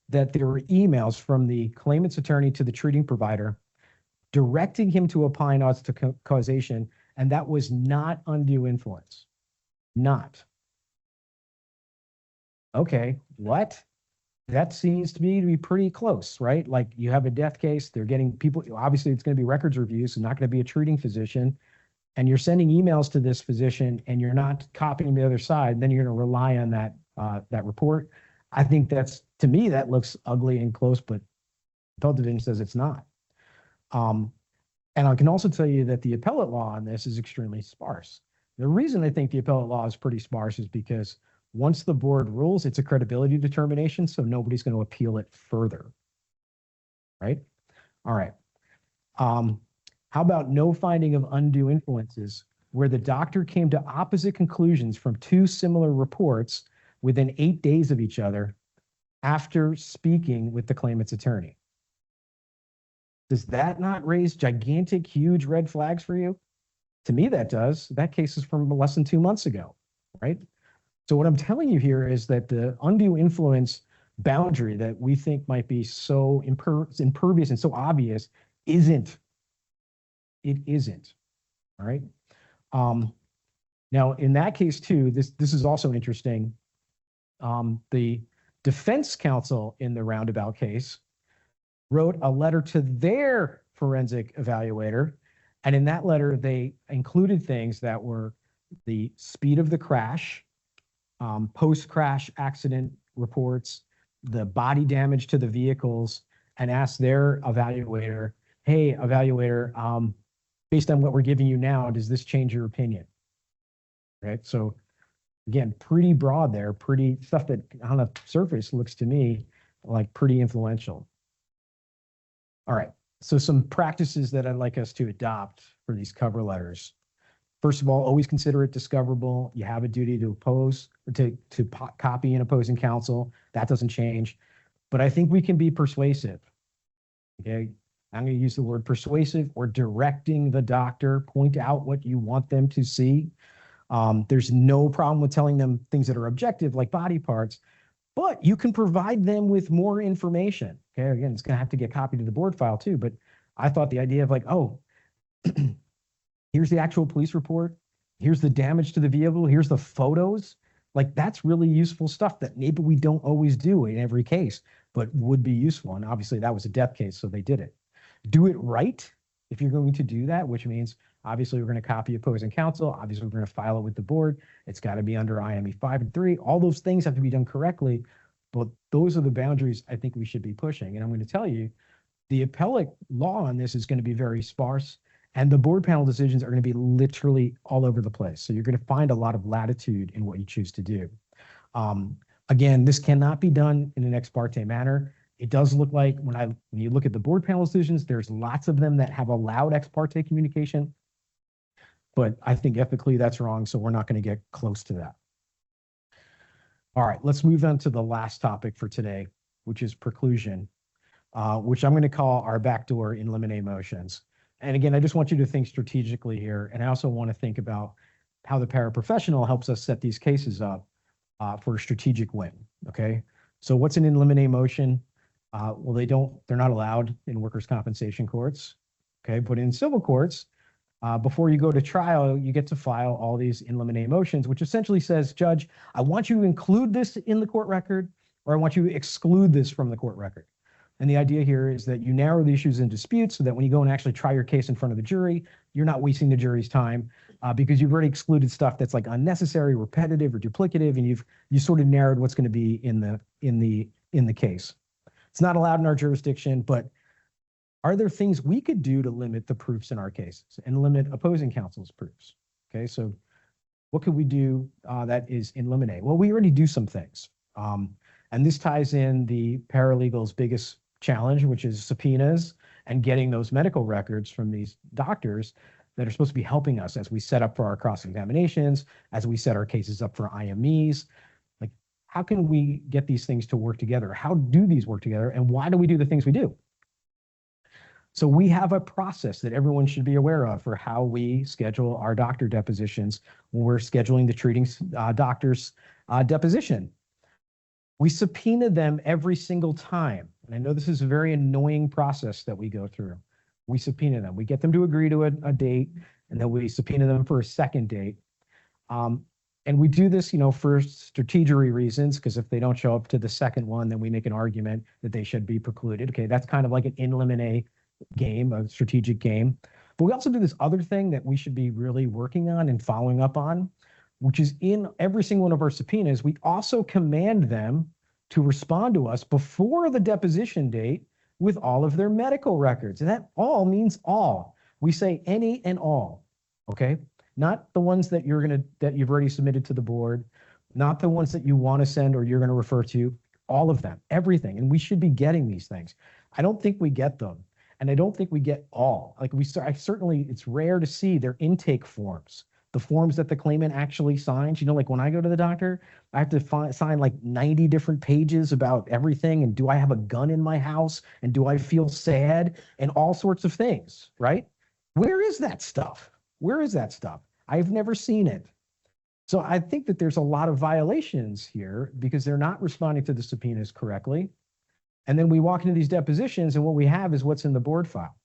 that there were emails from the claimant's attorney to the treating provider directing him to opine as to causation, and that was not undue influence. Not. Okay, what? That seems to me to be pretty close, right? Like, you have a death case, they're getting people, obviously it's going to be records review, so not going to be a treating physician, and you're sending emails to this physician and you're not copying the other side, then you're going to rely on that report. I think that's, to me, that looks ugly and close, but appellate division says it's not. And I can also tell you that the appellate law on this is extremely sparse. The reason I think the appellate law is pretty sparse is because once the board rules, it's a credibility determination, so nobody's going to appeal it further, right? All right. How about no finding of undue influences where the doctor came to opposite conclusions from two similar reports within 8 days of each other after speaking with the claimant's attorney? Does that not raise gigantic, huge red flags for you? To me, that does. That case is from less than 2 months ago, right? So what I'm telling you here is that the undue influence boundary that we think might be so impervious and so obvious isn't. It isn't, all right? Now, in that case, too, this is also interesting. The defense counsel in the roundabout case wrote a letter to their forensic evaluator, and in that letter, they included things that were the speed of the crash, post-crash accident reports, the body damage to the vehicles, and asked their evaluator, hey, evaluator, based on what we're giving you now, does this change your opinion? Right, so again, pretty broad there, pretty stuff that on the surface looks to me like pretty influential. All right, so some practices that I'd like us to adopt for these cover letters. First of all, always consider it discoverable. You have a duty to oppose, or to copy an opposing counsel. That doesn't change. But I think we can be persuasive. Okay, I'm going to use the word persuasive or directing the doctor, point out what you want them to see. There's no problem with telling them things that are objective, like body parts, but you can provide them with more information. Okay, again, it's going to have to get copied to the board file too, but I thought the idea of like, oh, here's the actual police report, here's the damage to the vehicle, here's the photos, like that's really useful stuff that maybe we don't always do in every case, but would be useful. And obviously that was a death case, so they did it. Do it right if you're going to do that, which means Obviously, we're going to copy opposing counsel. Obviously, we're going to file it with the board. It's got to be under IME 5 and 3. All those things have to be done correctly. But those are the boundaries I think we should be pushing. And I'm going to tell you, the appellate law on this is going to be very sparse, and the board panel decisions are going to be literally all over the place. So you're going to find a lot of latitude in what you choose to do. Again, this cannot be done in an ex parte manner. It does look like when you look at the board panel decisions, there's lots of them that have allowed ex parte communication, but I think ethically that's wrong, so we're not going to get close to that. All right, let's move on to the last topic for today, which is preclusion, which I'm going to call our backdoor in limine motions. And again, I just want you to think strategically here, and I also want to think about how the paraprofessional helps us set these cases up for a strategic win, okay? So what's an in limine motion? Well, they're not allowed in workers' compensation courts, okay? But in civil courts, before you go to trial, you get to file all these in limine motions, which essentially says, Judge, I want you to include this in the court record, or I want you to exclude this from the court record. And the idea here is that you narrow the issues in dispute so that when you go and actually try your case in front of the jury, you're not wasting the jury's time because you've already excluded stuff that's like unnecessary, repetitive, or duplicative, and you sort of narrowed what's going to be in the case. It's not allowed in our jurisdiction, but are there things we could do to limit the proofs in our cases and limit opposing counsel's proofs? Okay, so what could we do that is in limine? Well, we already do some things. And this ties in the paralegal's biggest challenge, which is subpoenas and getting those medical records from these doctors that are supposed to be helping us as we set up for our cross-examinations, as we set our cases up for IMEs. Like, how can we get these things to work together? How do these work together? And why do we do the things we do? So we have a process that everyone should be aware of for how we schedule our doctor depositions when we're scheduling the treating doctor's deposition. We subpoena them every single time. And I know this is a very annoying process that we go through. We subpoena them. We get them to agree to a date, and then we subpoena them for a second date. And we do this, for strategery reasons, because if they don't show up to the second one, then we make an argument that they should be precluded. Okay, that's kind of like an in limine game, a strategic game. But we also do this other thing that we should be really working on and following up on, which is in every single one of our subpoenas, we also command them to respond to us before the deposition date with all of their medical records. And that all means all. We say any and all, okay? Not the ones that you've already submitted to the board, not the ones that you want to send or you're going to refer to, all of them, everything. And we should be getting these things. I don't think we get them. And I don't think we get all. Like certainly, it's rare to see their intake forms, the forms that the claimant actually signs. Like when I go to the doctor, I have to sign like 90 different pages about everything. And do I have a gun in my house? And do I feel sad? And all sorts of things, right? Where is that stuff? Where is that stuff? I've never seen it. So I think that there's a lot of violations here because they're not responding to the subpoenas correctly. And then we walk into these depositions and what we have is what's in the board file.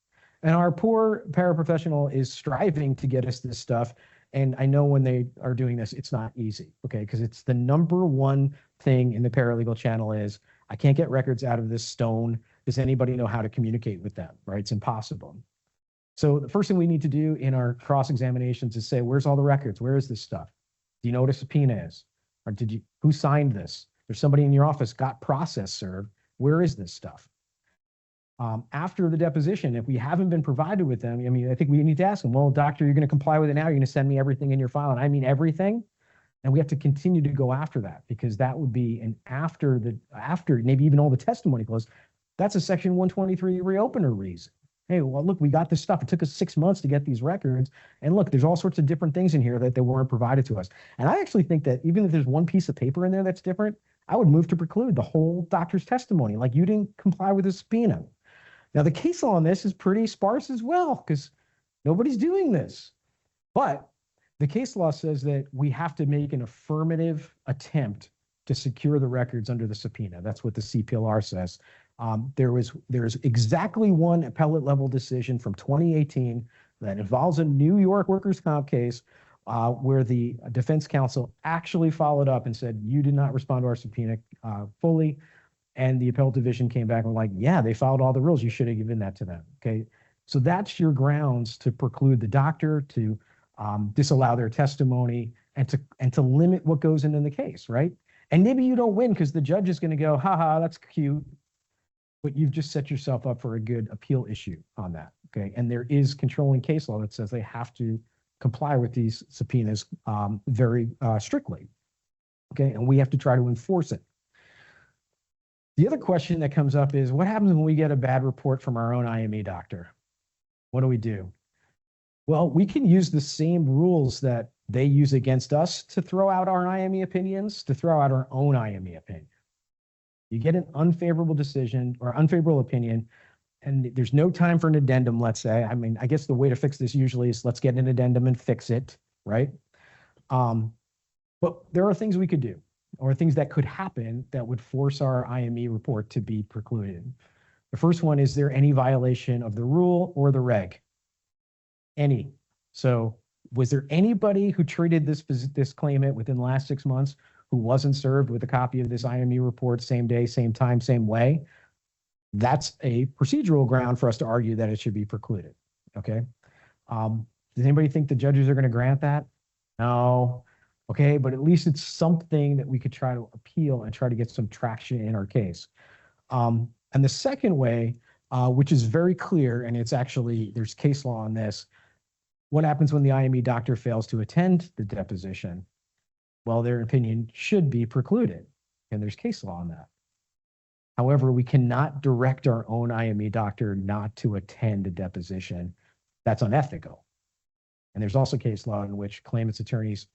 And our poor paraprofessional is striving to get us this stuff. And I know when they are doing this, it's not easy, okay? Because it's the number one thing in the paralegal channel is, I can't get records out of this stone. Does anybody know how to communicate with them, right? It's impossible. So the first thing we need to do in our cross-examinations is say, where's all the records? Where is this stuff? Do you know what a subpoena is? Or who signed this? There's somebody in your office got process served. Where is this stuff? After the deposition, if we haven't been provided with them, I think we need to ask them, well, doctor, you're going to comply with it now. You're going to send me everything in your file. And I mean everything. And we have to continue to go after that because that would be after maybe even all the testimony closed, that's a section 123 reopener reason. Hey, well, look, we got this stuff. It took us 6 months to get these records. And look, there's all sorts of different things in here that they weren't provided to us. And I actually think that even if there's one piece of paper in there that's different, I would move to preclude the whole doctor's testimony. Like, you didn't comply with the subpoena. Now, the case law on this is pretty sparse as well because nobody's doing this. But the case law says that we have to make an affirmative attempt to secure the records under the subpoena. That's what the CPLR says. There's exactly one appellate level decision from 2018 that involves a New York workers' comp case where the defense counsel actually followed up and said, you did not respond to our subpoena fully. And the appellate division came back and were like, yeah, they followed all the rules. You should have given that to them. Okay. So that's your grounds to preclude the doctor, to disallow their testimony, and to limit what goes into the case, right? And maybe you don't win because the judge is going to go, haha, that's cute, but you've just set yourself up for a good appeal issue on that, okay? And there is controlling case law that says they have to comply with these subpoenas very strictly, okay? And we have to try to enforce it. The other question that comes up is, what happens when we get a bad report from our own IME doctor? What do we do? Well, we can use the same rules that they use against us to throw out our IME opinions, to throw out our own IME opinion. You get an unfavorable decision or unfavorable opinion, and there's no time for an addendum, let's say. I mean, I guess the way to fix this usually is let's get an addendum and fix it, right? But there are things we could do, or things that could happen that would force our IME report to be precluded. The first one, is there any violation of the rule or the reg? Any. So was there anybody who treated this claimant within the last 6 months who wasn't served with a copy of this IME report same day, same time, same way? That's a procedural ground for us to argue that it should be precluded, okay? Does anybody think the judges are going to grant that? No. Okay, but at least it's something that we could try to appeal and try to get some traction in our case. And the second way, which is very clear, and it's actually, there's case law on this, what happens when the IME doctor fails to attend the deposition? Well, their opinion should be precluded, and there's case law on that. However, we cannot direct our own IME doctor not to attend a deposition. That's unethical. And there's also case law in which claimants' attorneys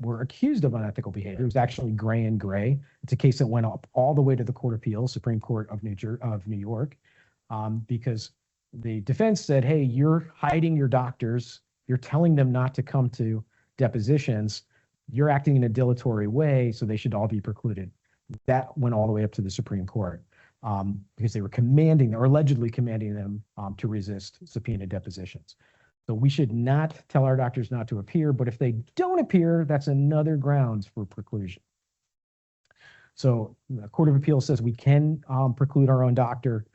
were accused of unethical behavior. It was actually Gray and Gray. It's a case that went up all the way to the Court of Appeals, Supreme Court of New York, because the defense said, hey, you're hiding your doctors. You're telling them not to come to depositions. You're acting in a dilatory way, so they should all be precluded. That went all the way up to the Supreme Court because they were commanding, or allegedly commanding them to resist subpoena depositions. So we should not tell our doctors not to appear, but if they don't appear, that's another grounds for preclusion. So the Court of Appeals says we can preclude our own doctor.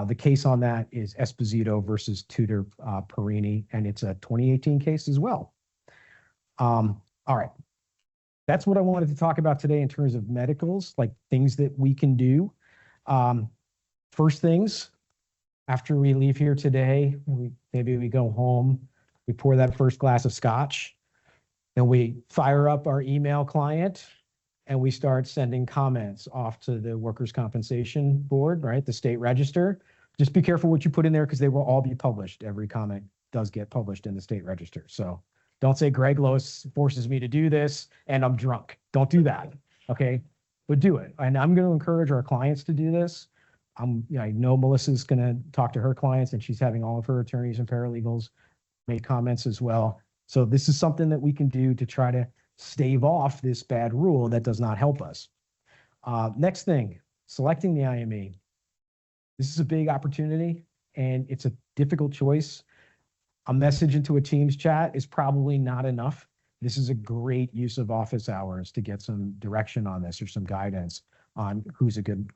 The case on that is Esposito versus Tudor Perini, and it's a 2018 case as well. All right. That's what I wanted to talk about today in terms of medicals, like things that we can do. First things, after we leave here today, maybe we go home, we pour that first glass of scotch, and we fire up our email client, and we start sending comments off to the Workers' Compensation Board, right, the state register. Just be careful what you put in there because they will all be published. Every comment does get published in the state register. So don't say Greg Lois forces me to do this and I'm drunk. Don't do that, okay? But do it. And I'm going to encourage our clients to do this. I know Melissa's going to talk to her clients, and she's having all of her attorneys and paralegals make comments as well. So this is something that we can do to try to stave off this bad rule that does not help us. Next thing, selecting the IME. This is a big opportunity, and it's a difficult choice. A message into a Teams chat is probably not enough. This is a great use of office hours to get some direction on this or some guidance on who's a good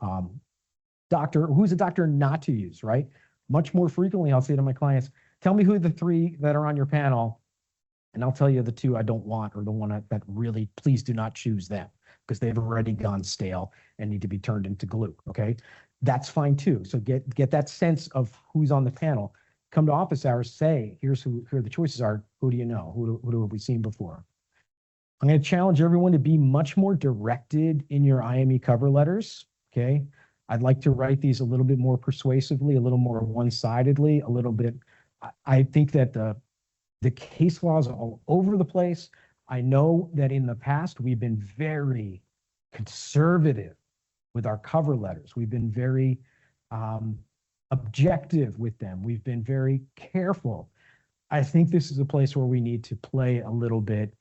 doctor, who's a doctor not to use, right? Much more frequently, I'll say to my clients, tell me who the 3 that are on your panel, and I'll tell you the 2 I don't want, or the one that really, please do not choose them because they've already gone stale and need to be turned into glue, okay? That's fine too. So get that sense of who's on the panel. Come to office hours, say, here the choices are. Who do you know? Who have we seen before? I'm going to challenge everyone to be much more directed in your IME cover letters, okay? I'd like to write these a little bit more persuasively, a little more one-sidedly, a little bit. I think that the case law is all over the place. I know that in the past, we've been very conservative with our cover letters. We've been very objective with them. We've been very careful. I think this is a place where we need to play a little bit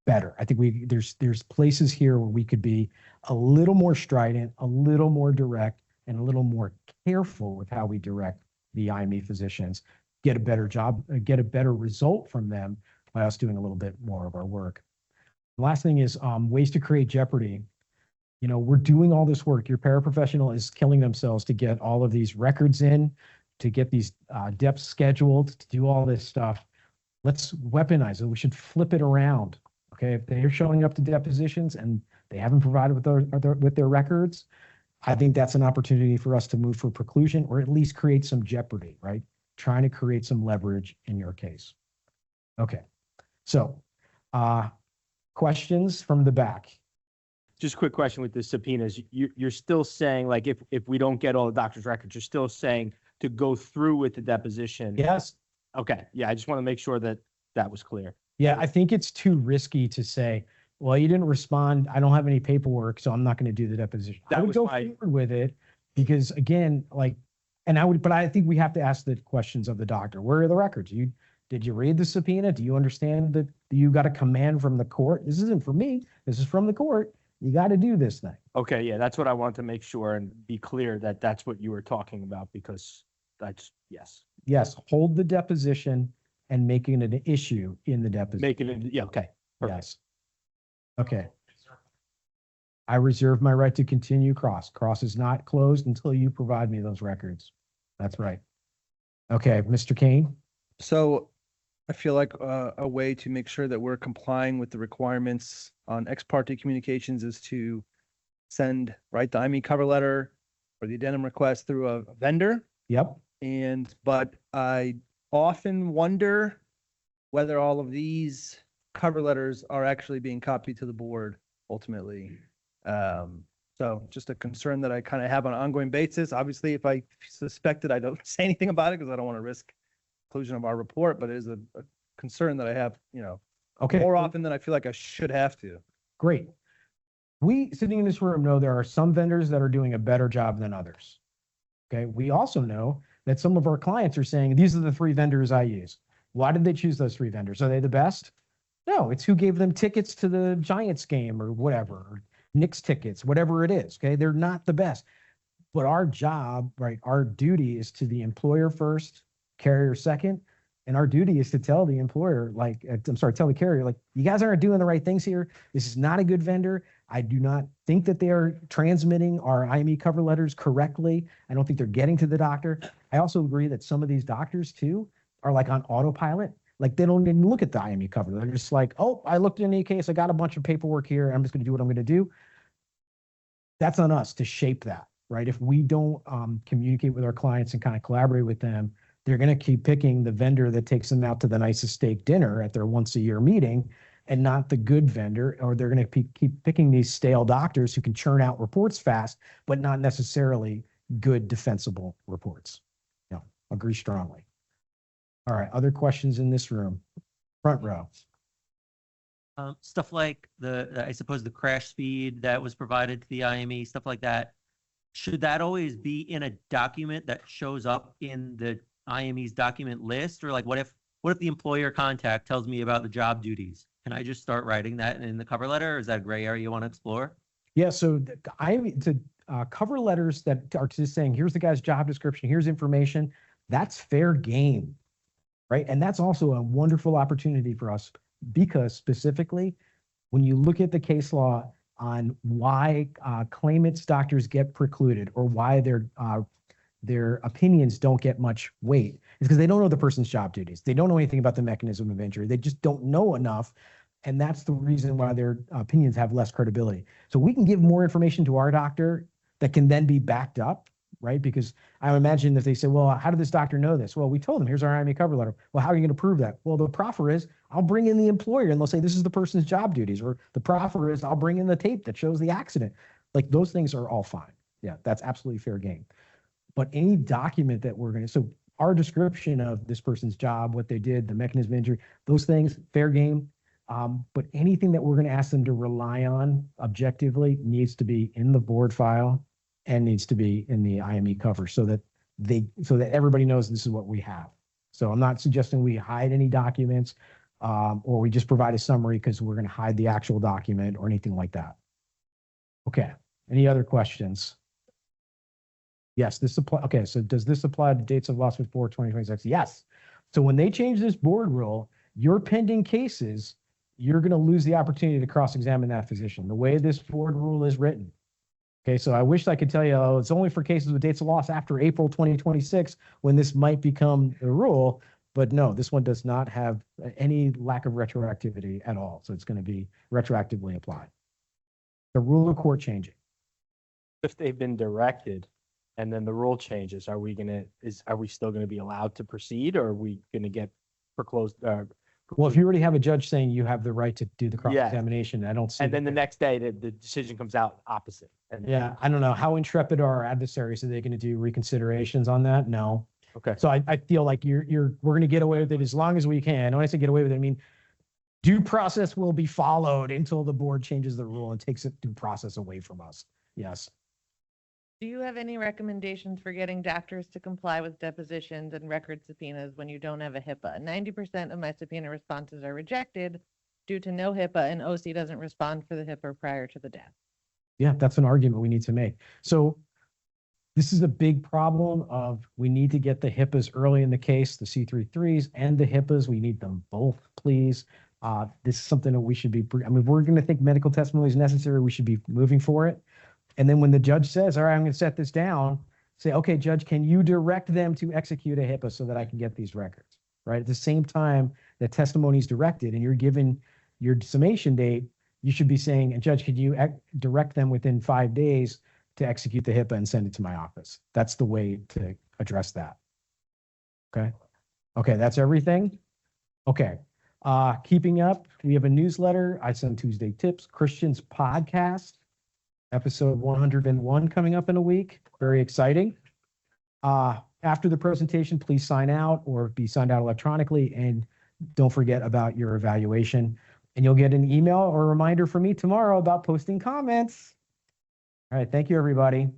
better. I think there's places here where we could be a little more strident, a little more direct, and a little more careful with how we direct the IME physicians, get a better job, get a better result from them by us doing a little bit more of our work. The last thing is ways to create jeopardy. you know, we're doing all this work. Your paraprofessional is killing themselves to get all of these records in, to get these depths scheduled, to do all this stuff. Let's weaponize it. We should flip it around. Okay, if they're showing up to depositions and they haven't provided with their records, I think that's an opportunity for us to move for preclusion or at least create some jeopardy, right? Trying to create some leverage in your case. Okay, so questions from the back. Just a quick question with the subpoenas. You're still saying, like, if we don't get all the doctor's records, you're still saying to go through with the deposition? Yes. Okay. Yeah, I just want to make sure that that was clear. Yeah, I think it's too risky to say, well, you didn't respond. I don't have any paperwork, so I'm not going to do the deposition. I would go forward with it because, again, like, but I think we have to ask the questions of the doctor. Where are the records? Did you read the subpoena? Do you understand that you got a command from the court? This isn't for me. This is from the court. You got to do this thing. Okay, yeah, that's what I want to make sure and be clear that that's what you were talking about, because that's, yes. Yes, hold the deposition and making it an issue in the deposition. Making it, yeah, okay. Perfect. Yes. Okay. I reserve my right to continue cross. Cross is not closed until you provide me those records. That's right. Okay, Mr. Kane. So I feel like a way to make sure that we're complying with the requirements on ex parte communications is to write the IME cover letter or the addendum request through a vendor. Yep. But I often wonder whether all of these cover letters are actually being copied to the board ultimately. So just a concern that I kind of have on an ongoing basis. Obviously, if I suspect it, I don't say anything about it because I don't want to risk inclusion of our report, but it is a concern that I have, Okay. more often than I feel like I should have to. Great. We sitting in this room know there are some vendors that are doing a better job than others. Okay. We also know that some of our clients are saying, these are the 3 vendors I use. Why did they choose those 3 vendors? Are they the best? No, it's who gave them tickets to the Giants game or whatever, or Knicks tickets, whatever it is. Okay. They're not the best, but our job, right? Our duty is to the employer first, carrier second. And our duty is to tell the employer, tell the carrier, like, you guys aren't doing the right things here. This is not a good vendor. I do not think that they are transmitting our IME cover letters correctly. I don't think they're getting to the doctor. I also agree that some of these doctors too are like on autopilot. Like they don't even look at the IME cover. They're just like, oh, I looked in any case. I got a bunch of paperwork here. I'm just going to do what I'm going to do. That's on us to shape that, right? If we don't communicate with our clients and kind of collaborate with them, they're going to keep picking the vendor that takes them out to the nicest steak dinner at their once-a-year meeting and not the good vendor, or they're going to keep picking these stale doctors who can churn out reports fast, but not necessarily good defensible reports. No, agree strongly. All right, other questions in this room? Front row. Stuff like I suppose the crash speed that was provided to the IME, stuff like that. Should that always be in a document that shows up in the IME's document list? Or like, what if the employer contact tells me about the job duties? Can I just start writing that in the cover letter? Or is that a gray area you want to explore? Yeah, so cover letters that are just saying, here's the guy's job description, here's information, that's fair game, right? And that's also a wonderful opportunity for us because specifically, when you look at the case law on why claimants' doctors get precluded or why their opinions don't get much weight, is because they don't know the person's job duties. They don't know anything about the mechanism of injury. They just don't know enough. And that's the reason why their opinions have less credibility. So we can give more information to our doctor that can then be backed up, right? Because I imagine if they say, well, how did this doctor know this? Well, we told them, here's our IME cover letter. Well, how are you going to prove that? Well, the proffer is, I'll bring in the employer and they'll say, this is the person's job duties. Or the proffer is, I'll bring in the tape that shows the accident. Like those things are all fine. Yeah, that's absolutely fair game. But any document that we're going to, so our description of this person's job, what they did, the mechanism of injury, those things, fair game. But anything that we're going to ask them to rely on objectively needs to be in the board file and needs to be in the IME cover so that everybody knows this is what we have. So I'm not suggesting we hide any documents or we just provide a summary because we're going to hide the actual document or anything like that. Okay. Any other questions? Yes, this apply. Okay, so does this apply to dates of loss before 2026? Yes. So when they change this board rule, your pending cases, you're going to lose the opportunity to cross-examine that physician. The way this board rule is written, Okay, so I wish I could tell you, oh, it's only for cases with dates of loss after April 2026 when this might become the rule. But no, this one does not have any lack of retroactivity at all. So it's going to be retroactively applied. The rule of court changing. If they've been directed and then the rule changes, are we still gonna be allowed to proceed, or are we gonna get foreclosed? Well, if you already have a judge saying you have the right to do the Yeah. cross-examination, I don't see. And then the that- next day, the decision comes out opposite. And Yeah, I don't know. How intrepid are our adversaries? Are they going to do reconsiderations on that? No. Okay. So I feel like we're going to get away with it as long as we can. And when I say get away with it, I mean, due process will be followed until the board changes the rule and takes it due process away from us. Yes. Do you have any recommendations for getting doctors to comply with depositions and record subpoenas when you don't have a HIPAA? 90% of my subpoena responses are rejected due to no HIPAA, and OC doesn't respond for the HIPAA prior to the death. Yeah, that's an argument we need to make. So this is a big problem of we need to get the HIPAAs early in the case, the C33s and the HIPAAs. We need them both, please. This is something that we should be, I mean, if we're going to think medical testimony is necessary, we should be moving for it. And then when the judge says, all right, I'm going to set this down, say, okay, judge, can you direct them to execute a HIPAA so that I can get these records, right? At the same time that testimony is directed and you're given your summation date, you should be saying, and judge, could you direct them within 5 days to execute the HIPAA and send it to my office? That's the way to address that. Okay. Okay. That's everything. Okay. Keeping up, we have a newsletter. I send Tuesday tips, Christian's podcast, episode 101 coming up in a week. Very exciting. After the presentation, please sign out or be signed out electronically. And don't forget about your evaluation. And you'll get an email or a reminder from me tomorrow about posting comments. All right. Thank you, everybody.